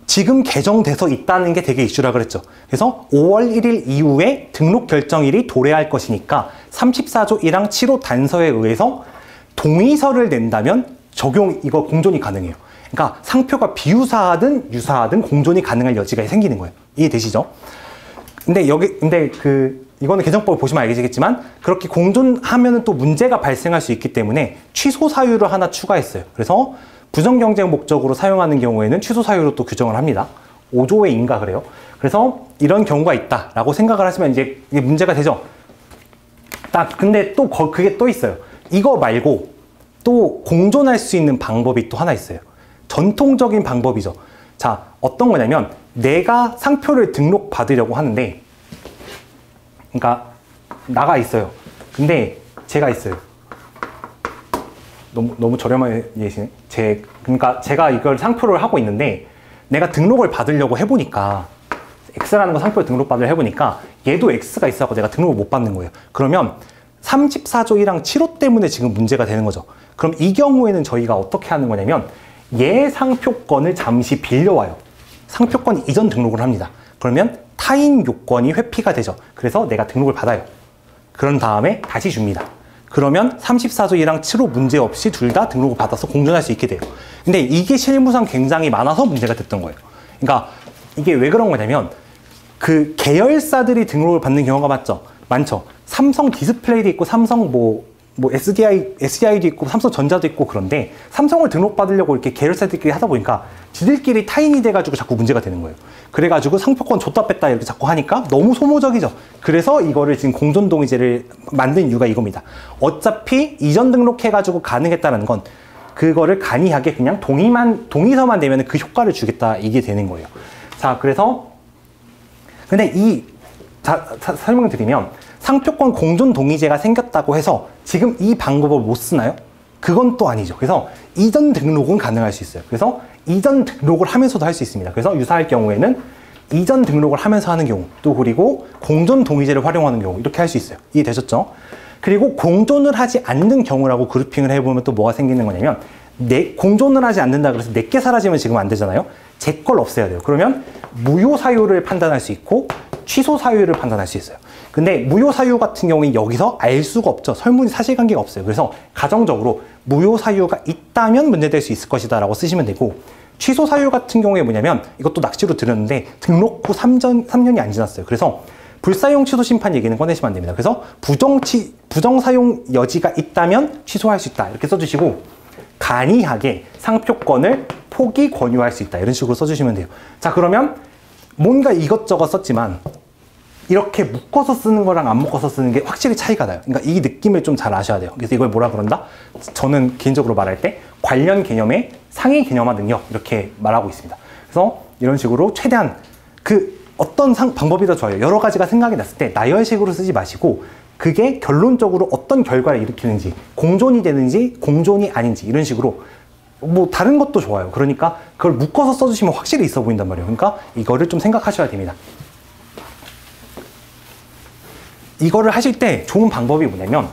지금 개정돼서 있다는 게 되게 이슈라 그랬죠. 그래서 5월 1일 이후에 등록 결정일이 도래할 것이니까 34조 1항 7호 단서에 의해서 동의서를 낸다면 이거 공존이 가능해요. 그러니까 상표가 비유사하든 유사하든 공존이 가능할 여지가 생기는 거예요. 이해되시죠? 근데 이거는 개정법을 보시면 알겠지만 그렇게 공존하면 또 문제가 발생할 수 있기 때문에 취소 사유를 하나 추가했어요. 그래서 부정경쟁 목적으로 사용하는 경우에는 취소 사유로 또 규정을 합니다. 5조의인가 그래요. 그래서 이런 경우가 있다라고 생각을 하시면 이제 이게 문제가 되죠. 근데 또 그게 또 있어요. 이거 말고 또 공존할 수 있는 방법이 또 하나 있어요. 전통적인 방법이죠. 자, 어떤 거냐면 내가 상표를 등록받으려고 하는데, 그러니까 나가 있어요. 근데 제가 있어요. 너무 저렴하게 얘기하시네. 그러니까 제가 이걸 상표를 하고 있는데 내가 등록을 받으려고 해보니까, X라는 거 상표 등록받으려고 해보니까 얘도 X가 있어서 내가 등록을 못 받는 거예요. 그러면 34조 1항 7호 때문에 지금 문제가 되는 거죠. 그럼 이 경우에는 저희가 어떻게 하는 거냐면 얘 상표권을 잠시 빌려와요. 상표권 이전 등록을 합니다. 그러면 타인 요건이 회피가 되죠. 그래서 내가 등록을 받아요. 그런 다음에 다시 줍니다. 그러면 34조이랑 7호 문제없이 둘 다 등록을 받아서 공존할 수 있게 돼요. 근데 이게 실무상 굉장히 많아서 문제가 됐던 거예요. 그러니까 이게 왜 그런 거냐면 그 계열사들이 등록을 받는 경우가 많죠. 삼성 디스플레이도 있고 삼성 뭐 SDI도 있고 삼성전자도 있고 그런데 삼성을 등록받으려고 이렇게 계열사들끼리 하다 보니까 지들끼리 타인이 돼가지고 자꾸 문제가 되는 거예요. 그래가지고 상표권 줬다 뺐다 이렇게 자꾸 하니까 너무 소모적이죠. 그래서 이거를 지금 공존동의제를 만든 이유가 이겁니다. 어차피 이전 등록해가지고 가능했다는 건 그거를 간이하게 그냥 동의서만 내면 그 효과를 주겠다 이게 되는 거예요. 자, 그래서 근데 설명을 드리면 상표권 공존동의제가 생겼다고 해서 지금 이 방법을 못 쓰나요? 그건 또 아니죠. 그래서 이전 등록은 가능할 수 있어요. 그래서 이전 등록을 하면서도 할 수 있습니다. 그래서 유사할 경우에는 이전 등록을 하면서 하는 경우, 또 그리고 공존동의제를 활용하는 경우 이렇게 할 수 있어요. 이해되셨죠? 그리고 공존을 하지 않는 경우라고 그룹핑을 해보면 또 뭐가 생기는 거냐면 공존을 하지 않는다 그래서 내게 사라지면 지금 안 되잖아요. 제 걸 없애야 돼요. 그러면 무효 사유를 판단할 수 있고 취소 사유를 판단할 수 있어요. 근데 무효 사유 같은 경우는 여기서 알 수가 없죠. 설문이 사실관계가 없어요. 그래서 가정적으로 무효 사유가 있다면 문제될 수 있을 것이다 라고 쓰시면 되고, 취소 사유 같은 경우에 뭐냐면 이것도 낚시로 드렸는데 등록 후 3년이 안 지났어요. 그래서 불사용 취소 심판 얘기는 꺼내시면 안 됩니다. 그래서 부정 사용 여지가 있다면 취소할 수 있다 이렇게 써주시고, 간이하게 상표권을 포기 권유할 수 있다 이런 식으로 써주시면 돼요. 자, 그러면 뭔가 이것저것 썼지만 이렇게 묶어서 쓰는 거랑 안 묶어서 쓰는 게 확실히 차이가 나요. 그러니까 이 느낌을 좀 잘 아셔야 돼요. 그래서 이걸 뭐라 그런다? 저는 개인적으로 말할 때 관련 개념의 상위 개념화 능력 이렇게 말하고 있습니다. 그래서 이런 식으로 최대한 어떤 방법이 더 좋아요. 여러 가지가 생각이 났을 때 나열식으로 쓰지 마시고 그게 결론적으로 어떤 결과를 일으키는지, 공존이 되는지 공존이 아닌지 이런 식으로 뭐 다른 것도 좋아요. 그러니까 그걸 묶어서 써주시면 확실히 있어 보인단 말이에요. 그러니까 이거를 좀 생각하셔야 됩니다. 이거를 하실 때 좋은 방법이 뭐냐면,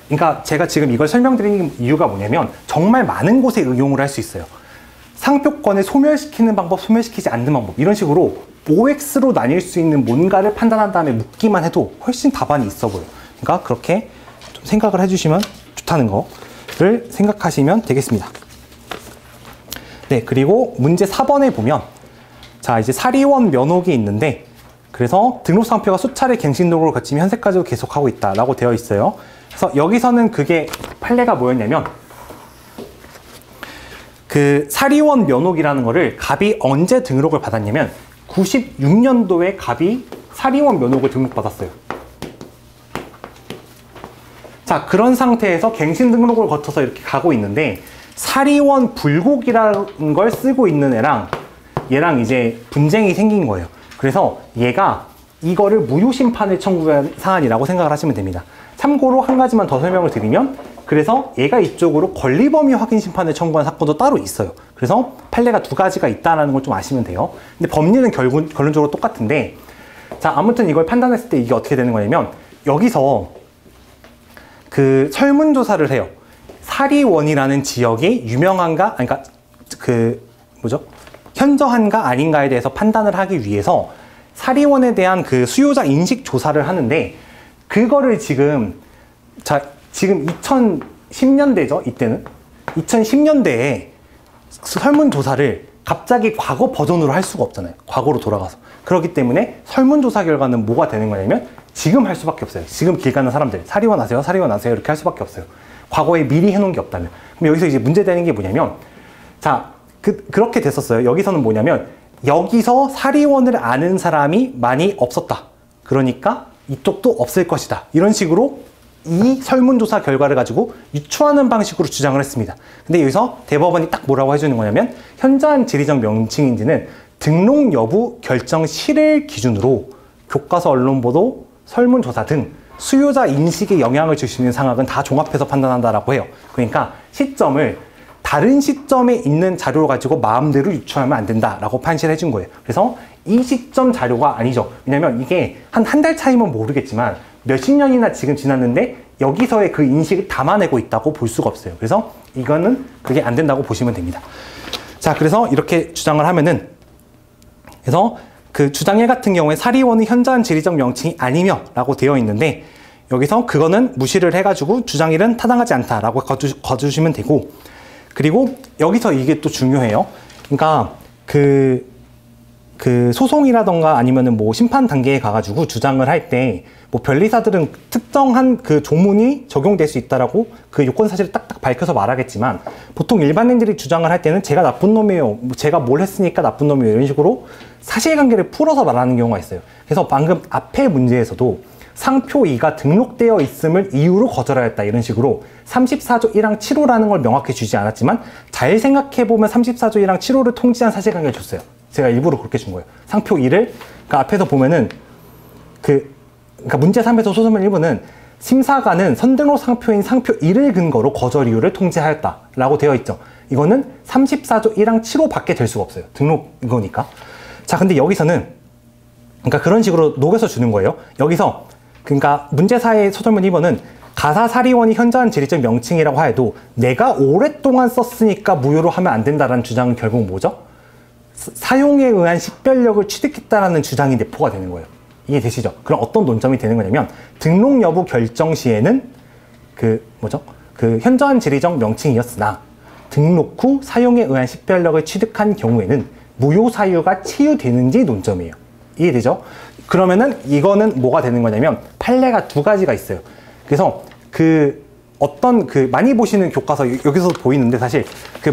그러니까 제가 지금 이걸 설명드리는 이유가 뭐냐면 정말 많은 곳에 응용을 할 수 있어요. 상표권을 소멸시키는 방법, 소멸시키지 않는 방법 이런 식으로 OX로 나뉠 수 있는 뭔가를 판단한 다음에 묶기만 해도 훨씬 답안이 있어 보여요. 그러니까 그렇게 좀 생각을 해주시면 좋다는 거를 생각하시면 되겠습니다. 네, 그리고 문제 4번에 보면 자, 이제 사리원 면옥이 있는데, 그래서 등록상표가 수차례 갱신 등록을 거치면 현재까지도 계속하고 있다라고 되어 있어요. 그래서 여기서는 그게 판례가 뭐였냐면, 그 사리원 면옥이라는 거를 갑이 언제 등록을 받았냐면 96년도에 갑이 사리원 면옥을 등록받았어요. 자, 그런 상태에서 갱신 등록을 거쳐서 이렇게 가고 있는데 사리원 불곡이라는 걸 쓰고 있는 얘랑 이제 분쟁이 생긴 거예요. 그래서 얘가 이거를 무효 심판을 청구한 사안이라고 생각을 하시면 됩니다. 참고로 한 가지만 더 설명을 드리면, 그래서 얘가 이쪽으로 권리범위 확인 심판을 청구한 사건도 따로 있어요. 그래서 판례가 두 가지가 있다는 걸 좀 아시면 돼요. 근데 법리는 결론적으로 똑같은데, 자, 아무튼 이걸 판단했을 때 이게 어떻게 되는 거냐면, 여기서 그 설문조사를 해요. 사리원이라는 지역이 유명한가, 그러니까 현저한가 아닌가에 대해서 판단을 하기 위해서 사리원에 대한 그 수요자 인식 조사를 하는데, 그거를 지금 2010년대죠. 이때는 2010년대에 설문조사를 갑자기 과거 버전으로 할 수가 없잖아요. 과거로 돌아가서. 그렇기 때문에 설문조사 결과는 뭐가 되는 거냐면 지금 할 수밖에 없어요. 지금 길 가는 사람들 사리원 하세요, 사리원 하세요 이렇게 할 수밖에 없어요. 과거에 미리 해놓은 게 없다면. 그럼 여기서 이제 문제되는 게 뭐냐면, 자, 그렇게 됐었어요. 여기서는 뭐냐면 여기서 사리원을 아는 사람이 많이 없었다. 그러니까 이쪽도 없을 것이다. 이런 식으로 이 설문조사 결과를 가지고 유추하는 방식으로 주장을 했습니다. 근데 여기서 대법원이 딱 뭐라고 해주는 거냐면, 현저한 지리적 명칭인지는 등록 여부 결정 시를 기준으로 교과서 언론보도 설문조사 등 수요자 인식에 영향을 줄 수 있는 상황은 다 종합해서 판단한다라고 해요. 그러니까 시점을 다른 시점에 있는 자료를 가지고 마음대로 유추하면 안 된다라고 판시를 해준 거예요. 그래서 이 시점 자료가 아니죠. 왜냐면 이게 한 달 차이면 모르겠지만 몇십 년이나 지금 지났는데 여기서의 그 인식을 담아내고 있다고 볼 수가 없어요. 그래서 이거는 그게 안 된다고 보시면 됩니다. 자, 그래서 이렇게 주장을 하면은, 그래서 그 주장 1 같은 경우에 사리원은 현저한 지리적 명칭이 아니며 라고 되어 있는데, 여기서 그거는 무시를 해가지고 주장일은 타당하지 않다라고 거두시면 되고, 그리고 여기서 이게 또 중요해요. 그러니까 그 소송이라던가 아니면은 뭐 심판 단계에 가가지고 주장을 할 때 뭐 변리사들은 특정한 그 조문이 적용될 수 있다라고 그 요건 사실을 딱딱 밝혀서 말하겠지만, 보통 일반인들이 주장을 할 때는 제가 나쁜 놈이에요, 제가 뭘 했으니까 나쁜 놈이에요, 이런 식으로 사실관계를 풀어서 말하는 경우가 있어요. 그래서 방금 앞에 문제에서도 상표 2가 등록되어 있음을 이유로 거절하였다, 이런 식으로 34조 1항 7호라는 걸 명확히 주지 않았지만, 잘 생각해보면 34조 1항 7호를 통지한 사실관계를 줬어요. 제가 일부러 그렇게 준 거예요. 상표 2를, 그러니까 앞에서 보면은 그러니까 문제 3에서 소설문 1부는 심사관은 선등록 상표인 상표 2를 근거로 거절 이유를 통지하였다 라고 되어 있죠. 이거는 34조 1항 7호 밖에 될 수가 없어요. 등록 이거니까. 자, 근데 여기서는 그러니까 그런 식으로 녹여서 주는 거예요. 여기서 그러니까 문제 4의 소설문 2번은 가사사리원이 현저한 지리적 명칭이라고 하여도 내가 오랫동안 썼으니까 무효로 하면 안 된다라는 주장은 결국 뭐죠? 사용에 의한 식별력을 취득했다라는 주장이 내포가 되는 거예요. 이해되시죠? 그럼 어떤 논점이 되는 거냐면, 등록 여부 결정 시에는 현저한 지리적 명칭이었으나 등록 후 사용에 의한 식별력을 취득한 경우에는 무효 사유가 치유되는지 논점이에요. 이해되죠? 그러면은 이거는 뭐가 되는 거냐면, 판례가 두 가지가 있어요. 그래서 많이 보시는 교과서, 여기서 보이는데 사실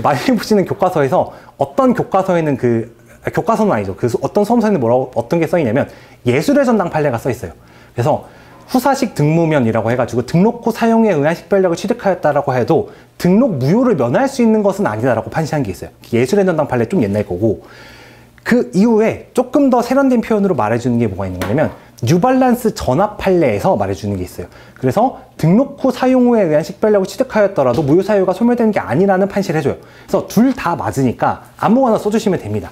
많이 보시는 교과서에서 어떤 교과서에는 교과서는 아니죠. 어떤 수험서에는 어떤 게 써있냐면 예술의 전당 판례가 써있어요. 그래서 후사식 등무면이라고 해가지고 등록 후 사용에 의한 식별력을 취득하였다라고 해도 등록 무효를 면할 수 있는 것은 아니다라고 판시한 게 있어요. 예술의 전당 판례 좀 옛날 거고, 그 이후에 조금 더 세련된 표현으로 말해주는 게 뭐가 있는 거냐면 뉴발란스 전압 판례에서 말해주는 게 있어요. 그래서 등록 후 사용 후에 의한 식별력을 취득하였더라도 무효 사유가 소멸되는 게 아니라는 판시를 해줘요. 그래서 둘 다 맞으니까 아무거나 써주시면 됩니다.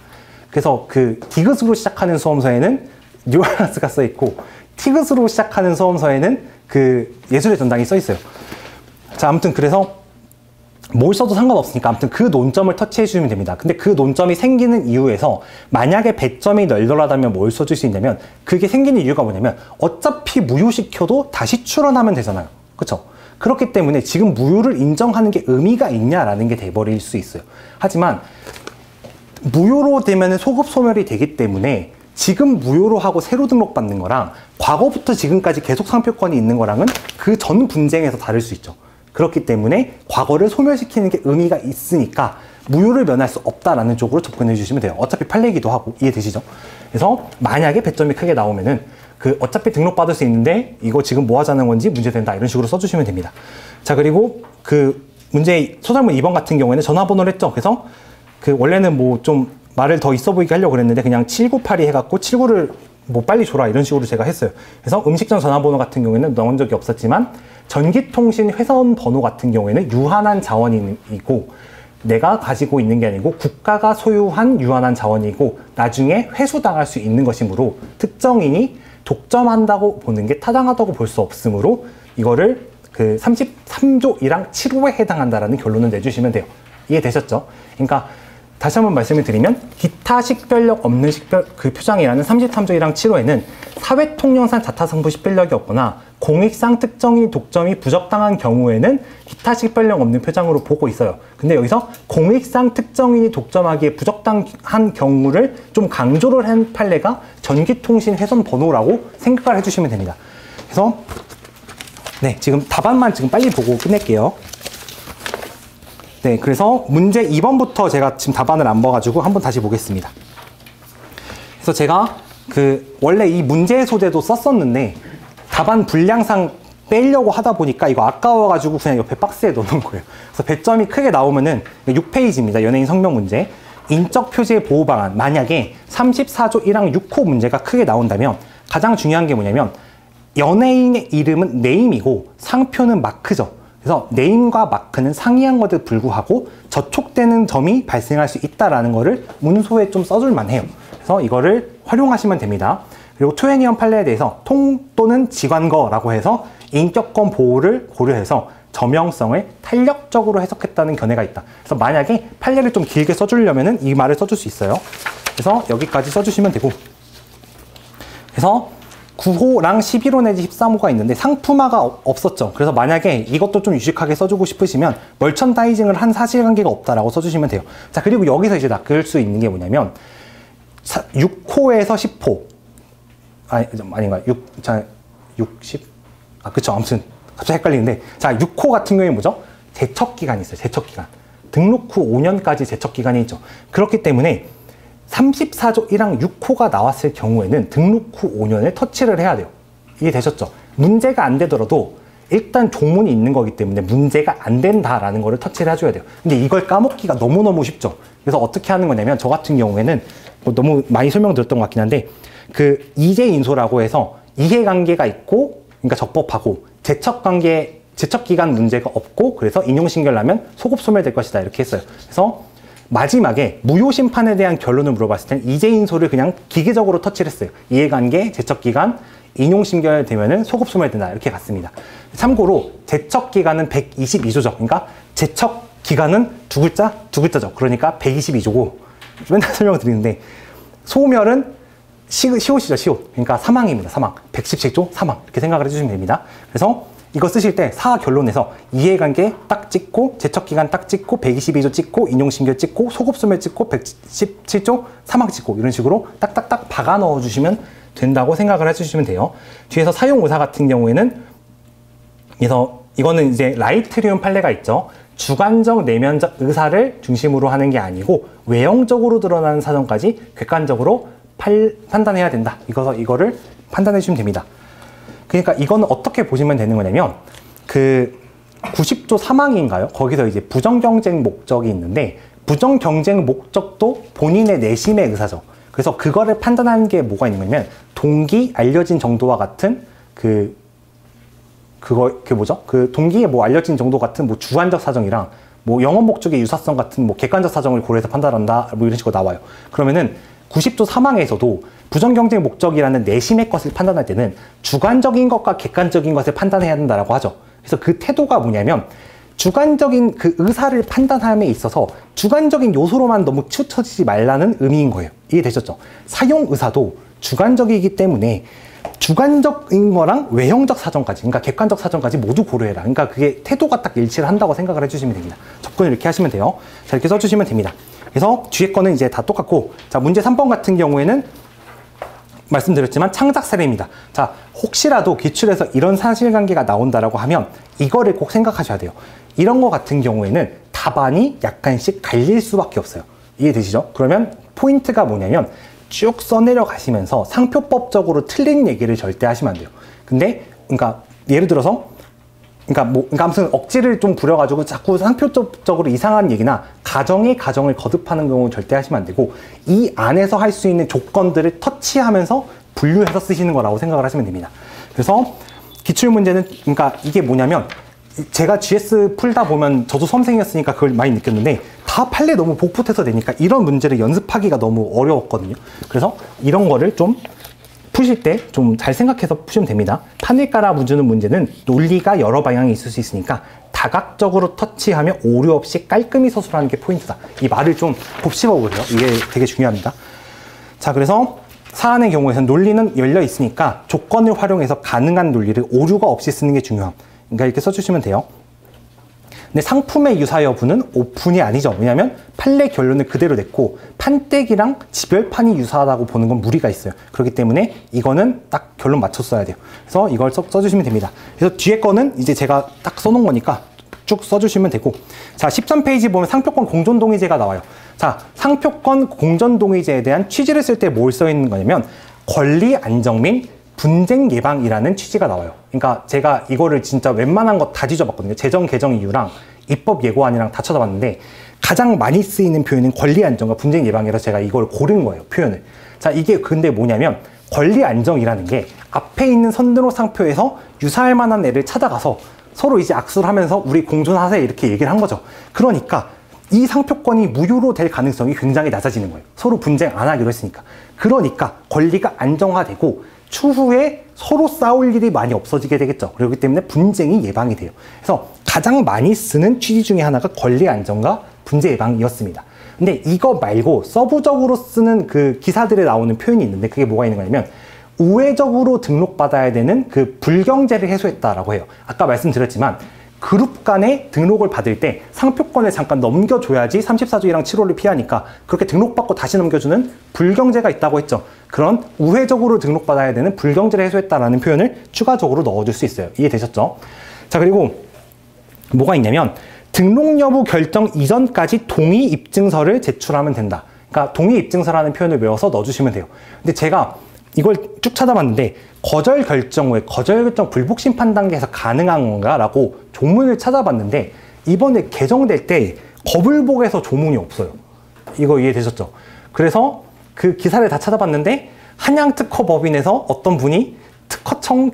그래서 디귿으로 시작하는 수험서에는 뉴발란스가 써있고, 티귿으로 시작하는 수험서에는 예술의 전당이 써있어요. 자, 아무튼 그래서 뭘 써도 상관없으니까 아무튼 그 논점을 터치해 주시면 됩니다. 근데 그 논점이 생기는 이유에서 만약에 배점이 널널하다면 뭘 써줄 수 있냐면, 그게 생기는 이유가 뭐냐면 어차피 무효시켜도 다시 출원하면 되잖아요. 그쵸? 그렇기 때문에 지금 무효를 인정하는 게 의미가 있냐라는 게 돼버릴 수 있어요. 하지만 무효로 되면 소급 소멸이 되기 때문에 지금 무효로 하고 새로 등록받는 거랑 과거부터 지금까지 계속 상표권이 있는 거랑은 그 전 분쟁에서 다를 수 있죠. 그렇기 때문에 과거를 소멸시키는 게 의미가 있으니까 무효를 면할 수 없다라는 쪽으로 접근해 주시면 돼요. 어차피 판례기도 하고. 이해되시죠? 그래서 만약에 배점이 크게 나오면은 어차피 등록받을 수 있는데 이거 지금 뭐 하자는 건지 문제된다, 이런 식으로 써주시면 됩니다. 자, 그리고 문제 소설문 2번 같은 경우에는 전화번호를 했죠. 그래서 원래는 뭐 좀 말을 더 있어 보이게 하려고 그랬는데 그냥 7982 해갖고 79를 뭐 빨리 줘라, 이런 식으로 제가 했어요. 그래서 음식점 전화번호 같은 경우에는 넣은 적이 없었지만 전기통신 회선 번호 같은 경우에는 유한한 자원이고, 내가 가지고 있는 게 아니고 국가가 소유한 유한한 자원이고 나중에 회수당할 수 있는 것이므로 특정인이 독점한다고 보는 게 타당하다고 볼 수 없으므로 이거를 33조 1항 7호에 해당한다라는 결론을 내주시면 돼요. 이해되셨죠? 그러니까 다시 한번 말씀을 드리면, 기타 식별력 없는 표장이라는 33조 1항 7호에는 사회통념상 자타승부 식별력이 없거나 공익상 특정인 독점이 부적당한 경우에는 기타 식별력 없는 표장으로 보고 있어요. 근데 여기서 공익상 특정인이 독점하기에 부적당한 경우를 좀 강조를 한 판례가 전기통신 회선 번호라고 생각을 해주시면 됩니다. 그래서 지금 답안만 빨리 보고 끝낼게요. 그래서 문제 2번부터 제가 지금 답안을 안 봐가지고 한번 다시 보겠습니다. 그래서 제가 원래 이 문제 소재도 썼었는데 답안 분량상 빼려고 하다 보니까 이거 아까워가지고 그냥 옆에 박스에 넣어놓은 거예요. 그래서 배점이 크게 나오면은 6페이지입니다. 연예인 성명 문제. 인적 표지의 보호 방안. 만약에 34조 1항 6호 문제가 크게 나온다면 가장 중요한 게 뭐냐면, 연예인의 이름은 네임이고 상표는 마크죠. 그래서 네임과 마크는 상이한 것에도 불구하고 저촉되는 점이 발생할 수 있다는 거를 문소에 좀 써줄만 해요. 그래서 이거를 활용하시면 됩니다. 그리고 투애니언 판례에 대해서 통 또는 지관거라고 해서 인격권 보호를 고려해서 저명성을 탄력적으로 해석했다는 견해가 있다. 그래서 만약에 판례를 좀 길게 써주려면 이 말을 써줄 수 있어요. 그래서 여기까지 써주시면 되고, 그래서 9호랑 11호 내지 13호가 있는데 상품화가 없었죠. 그래서 만약에 이것도 좀 유식하게 써주고 싶으시면 멀천다이징을 한 사실관계가 없다라고 써주시면 돼요. 자, 그리고 여기서 이제 낚을 수 있는 게 뭐냐면 6호에서 10호 아닌가요? 60? 그쵸. 아무튼 갑자기 헷갈리는데, 자, 6호 같은 경우에 뭐죠? 제척기간이 있어요. 제척기간. 등록 후 5년까지 제척기간이 있죠. 그렇기 때문에 34조 1항 6호가 나왔을 경우에는 등록 후 5년을 터치를 해야 돼요. 이해되셨죠? 문제가 안 되더라도 일단 조문이 있는 거기 때문에 문제가 안 된다라는 거를 터치를 해줘야 돼요. 근데 이걸 까먹기가 너무너무 쉽죠. 그래서 어떻게 하는 거냐면, 저 같은 경우에는 뭐 너무 많이 설명드렸던 것 같긴 한데, 그 이재인소라고 해서 이해관계가 있고, 그러니까 적법하고, 제척기간 문제가 없고, 그래서 인용신결나면 소급소멸될 것이다, 이렇게 했어요. 그래서 마지막에 무효심판에 대한 결론을 물어봤을 때는 이재인소를 그냥 기계적으로 터치를 했어요. 이해관계, 제척기간, 인용심결되면은 소급소멸된다, 이렇게 갔습니다. 참고로 제척기간은 122조죠. 그러니까 제척기간은 두 글자죠. 그러니까 122조고, 맨날 설명을 드리는데, 소멸은 시옷이죠, 시옷. 그러니까 사망입니다, 사망. 117조 사망. 이렇게 생각을 해주시면 됩니다. 그래서 이거 쓰실 때 사 결론에서 이해관계 딱 찍고, 제척기간 딱 찍고, 122조 찍고, 인용신결 찍고, 소급소멸 찍고, 117조 사망 찍고, 이런 식으로 딱딱딱 박아 넣어주시면 된다고 생각을 해주시면 돼요. 뒤에서 사용의사 같은 경우에는, 그래서 이거는 이제 라이트리움 판례가 있죠. 주관적, 내면적 의사를 중심으로 하는 게 아니고 외형적으로 드러나는 사정까지 객관적으로 판단해야 된다. 이거를 판단해 주시면 됩니다. 그러니까 이거는 어떻게 보시면 되는 거냐면, 그 90조 3항인가요? 거기서 이제 부정경쟁 목적이 있는데, 부정경쟁 목적도 본인의 내심의 의사죠. 그래서 그거를 판단하는 게 뭐가 있냐면, 동기 알려진 정도와 같은 동기의 뭐 알려진 정도 같은 뭐 주관적 사정이랑 뭐 영업 목적의 유사성 같은 뭐 객관적 사정을 고려해서 판단한다, 뭐 이런 식으로 나와요. 그러면은 90조 3항에서도 부정경쟁 목적이라는 내심의 것을 판단할 때는 주관적인 것과 객관적인 것을 판단해야 된다라고 하죠. 그래서 그 태도가 뭐냐면, 주관적인 그 의사를 판단함에 있어서 주관적인 요소로만 너무 치우쳐지지 말라는 의미인 거예요. 이해되셨죠? 사용 의사도 주관적이기 때문에 주관적인 거랑 외형적 사정까지, 그러니까 객관적 사정까지 모두 고려해라. 그러니까 그게 태도가 딱 일치를 한다고 생각을 해주시면 됩니다. 접근을 이렇게 하시면 돼요. 자, 이렇게 써주시면 됩니다. 그래서 뒤에 거는 이제 다 똑같고, 자, 문제 3번 같은 경우에는 말씀드렸지만 창작 사례입니다. 자, 혹시라도 기출에서 이런 사실관계가 나온다라고 하면 이거를 꼭 생각하셔야 돼요. 이런 거 같은 경우에는 답안이 약간씩 갈릴 수밖에 없어요. 이해되시죠? 그러면 포인트가 뭐냐면, 쭉 써내려 가시면서 상표법적으로 틀린 얘기를 절대 하시면 안 돼요. 근데, 그러니까 예를 들어서, 그러니까 아무튼 억지를 좀 부려가지고 자꾸 상표적으로 이상한 얘기나 가정을 거듭하는 경우는 절대 하시면 안 되고, 이 안에서 할 수 있는 조건들을 터치하면서 분류해서 쓰시는 거라고 생각을 하시면 됩니다. 그래서 기출문제는, 그러니까 이게 뭐냐면, 제가 GS 풀다 보면 저도 수험생이었으니까 그걸 많이 느꼈는데, 다 판례 너무 복붙해서 되니까 이런 문제를 연습하기가 너무 어려웠거든요. 그래서 이런 거를 좀 푸실 때 좀 잘 생각해서 푸시면 됩니다. 판을 깔아 주는 문제는 논리가 여러 방향이 있을 수 있으니까 다각적으로 터치하며 오류 없이 깔끔히 서술하는 게 포인트다. 이 말을 좀 곱씹어 보세요. 이게 되게 중요합니다. 자, 그래서 사안의 경우에는 논리는 열려 있으니까 조건을 활용해서 가능한 논리를 오류가 없이 쓰는 게 중요함. 그러니까 이렇게 써주시면 돼요. 근데 상품의 유사 여부는 오픈이 아니죠. 왜냐하면 판례 결론을 그대로 냈고 판때기랑 지별판이 유사하다고 보는 건 무리가 있어요. 그렇기 때문에 이거는 딱 결론 맞췄어야 돼요. 그래서 이걸 써주시면 됩니다. 그래서 뒤에 거는 이제 제가 딱 써놓은 거니까 쭉 써주시면 되고, 자, 13페이지 보면 상표권 공존동의제가 나와요. 자, 상표권 공존동의제에 대한 취지를 쓸 때 뭘 써 있는 거냐면, 권리 안정 및 분쟁 예방이라는 취지가 나와요. 그러니까 제가 이거를 진짜 웬만한 거 다 뒤져봤거든요. 재정 개정 이유랑 입법 예고안이랑 다 찾아봤는데 가장 많이 쓰이는 표현은 권리 안정과 분쟁 예방이라서 제가 이걸 고른 거예요, 표현을. 자, 이게 근데 뭐냐면, 권리 안정이라는 게 앞에 있는 선등록 상표에서 유사할 만한 애를 찾아가서 서로 이제 악수를 하면서 우리 공존하세요 이렇게 얘기를 한 거죠. 그러니까 이 상표권이 무효로 될 가능성이 굉장히 낮아지는 거예요. 서로 분쟁 안 하기로 했으니까. 그러니까 권리가 안정화되고 추후에 서로 싸울 일이 많이 없어지게 되겠죠. 그렇기 때문에 분쟁이 예방이 돼요. 그래서 가장 많이 쓰는 취지 중에 하나가 권리 안정과 분쟁 예방이었습니다. 근데 이거 말고 서부적으로 쓰는 그 기사들에 나오는 표현이 있는데, 그게 뭐가 있는 거냐면, 우회적으로 등록받아야 되는 그 불경제를 해소했다라고 해요. 아까 말씀드렸지만 그룹 간에 등록을 받을 때 상표권을 잠깐 넘겨줘야지 34조이랑 7호를 피하니까 그렇게 등록받고 다시 넘겨주는 불경제가 있다고 했죠. 그런 우회적으로 등록받아야 되는 불경제를 해소했다라는 표현을 추가적으로 넣어줄 수 있어요. 이해되셨죠? 자, 그리고 뭐가 있냐면 등록 여부 결정 이전까지 동의 입증서를 제출하면 된다. 그러니까 동의 입증서라는 표현을 외워서 넣어주시면 돼요. 근데 제가 이걸 쭉 찾아봤는데 거절 결정 후에 거절 결정 불복 심판 단계에서 가능한 건가라고 조문을 찾아봤는데 이번에 개정될 때 거불복에서 조문이 없어요. 이거 이해되셨죠? 그래서 그 기사를 다 찾아봤는데 한양특허법인에서 어떤 분이 특허청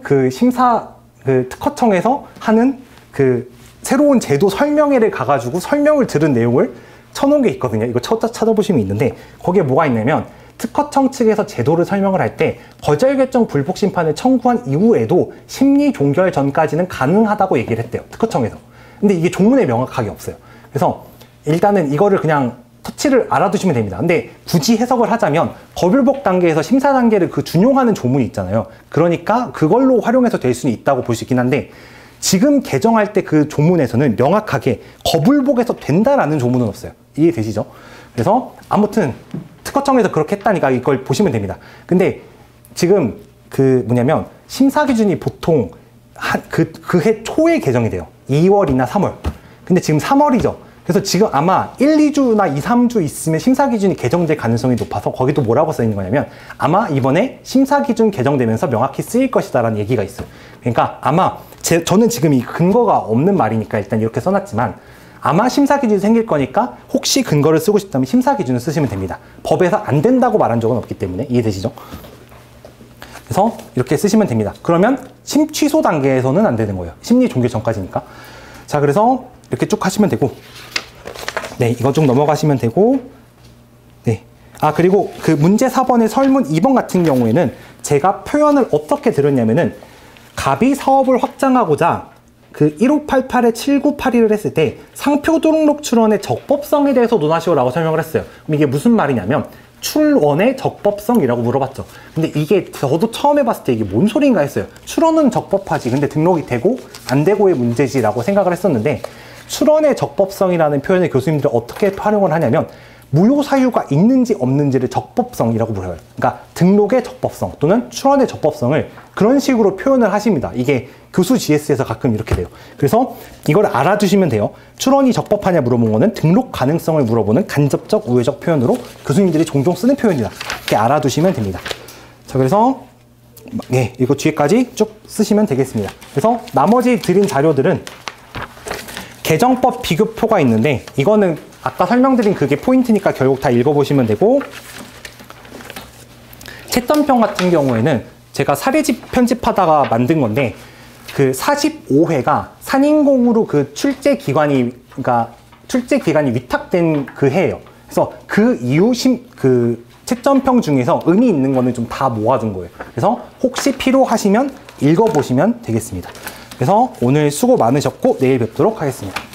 특허청에서 하는 그 새로운 제도 설명회를 가가지고 설명을 들은 내용을 쳐놓은 게 있거든요. 이거 찾아보시면 있는데 거기에 뭐가 있냐면 특허청 측에서 제도를 설명을 할 때 거절 결정 불복 심판을 청구한 이후에도 심리 종결 전까지는 가능하다고 얘기를 했대요. 특허청에서. 근데 이게 조문에 명확하게 없어요. 그래서 일단은 이거를 그냥 터치를 알아두시면 됩니다. 근데 굳이 해석을 하자면 거불복 단계에서 심사 단계를 준용하는 조문이 있잖아요. 그러니까 그걸로 활용해서 될 수는 있다고 볼 수 있긴 한데 지금 개정할 때 그 조문에서는 명확하게 거불복에서 된다라는 조문은 없어요. 이해되시죠? 그래서 아무튼 특허청에서 그렇게 했다니까 이걸 보시면 됩니다. 근데 지금 뭐냐면 심사 기준이 보통 그해 초에 개정이 돼요. 2월이나 3월. 근데 지금 3월이죠. 그래서 지금 아마 1, 2주나 2, 3주 있으면 심사 기준이 개정될 가능성이 높아서 거기도 뭐라고 써 있는 거냐면 아마 이번에 심사 기준 개정되면서 명확히 쓰일 것이다라는 얘기가 있어요. 그러니까 아마 저는 지금 이 근거가 없는 말이니까 일단 이렇게 써놨지만 아마 심사 기준이 생길 거니까 혹시 근거를 쓰고 싶다면 심사 기준을 쓰시면 됩니다. 법에서 안 된다고 말한 적은 없기 때문에 이해되시죠? 그래서 이렇게 쓰시면 됩니다. 그러면 심취소 단계에서는 안 되는 거예요. 심리 종결 전까지니까. 자, 그래서 이렇게 쭉 하시면 되고 네, 이거 좀 넘어가시면 되고 네. 아, 그리고 그 문제 4번의 설문 2번 같은 경우에는 제가 표현을 어떻게 들었냐면은 갑이 사업을 확장하고자 1588에 7982를 했을 때 상표 등록 출원의 적법성에 대해서 논하시오라고 설명을 했어요. 그럼 이게 무슨 말이냐면 출원의 적법성이라고 물어봤죠. 근데 이게 저도 처음 해봤을 때 이게 뭔 소린가 했어요. 출원은 적법하지. 근데 등록이 되고 안 되고의 문제지라고 생각을 했었는데 출원의 적법성이라는 표현을 교수님들이 어떻게 활용을 하냐면 무효 사유가 있는지 없는지를 적법성이라고 불러요. 그러니까 등록의 적법성 또는 출원의 적법성을 그런 식으로 표현을 하십니다. 이게 교수 GS에서 가끔 이렇게 돼요. 그래서 이걸 알아두시면 돼요. 출원이 적법하냐 물어본 거는 등록 가능성을 물어보는 간접적 우회적 표현으로 교수님들이 종종 쓰는 표현이다. 이렇게 알아두시면 됩니다. 자, 그래서 네, 이거 뒤에까지 쭉 쓰시면 되겠습니다. 그래서 나머지 드린 자료들은 개정법 비교표가 있는데 이거는 아까 설명드린 그게 포인트니까 결국 다 읽어보시면 되고 채점평 같은 경우에는 제가 사례집 편집하다가 만든 건데 그 45회가 산인공으로 출제 기관이 위탁된 그 해예요. 그래서 그 이후 채점평 중에서 의미 있는 거는 좀 다 모아둔 거예요. 그래서 혹시 필요하시면 읽어보시면 되겠습니다. 그래서 오늘 수고 많으셨고 내일 뵙도록 하겠습니다.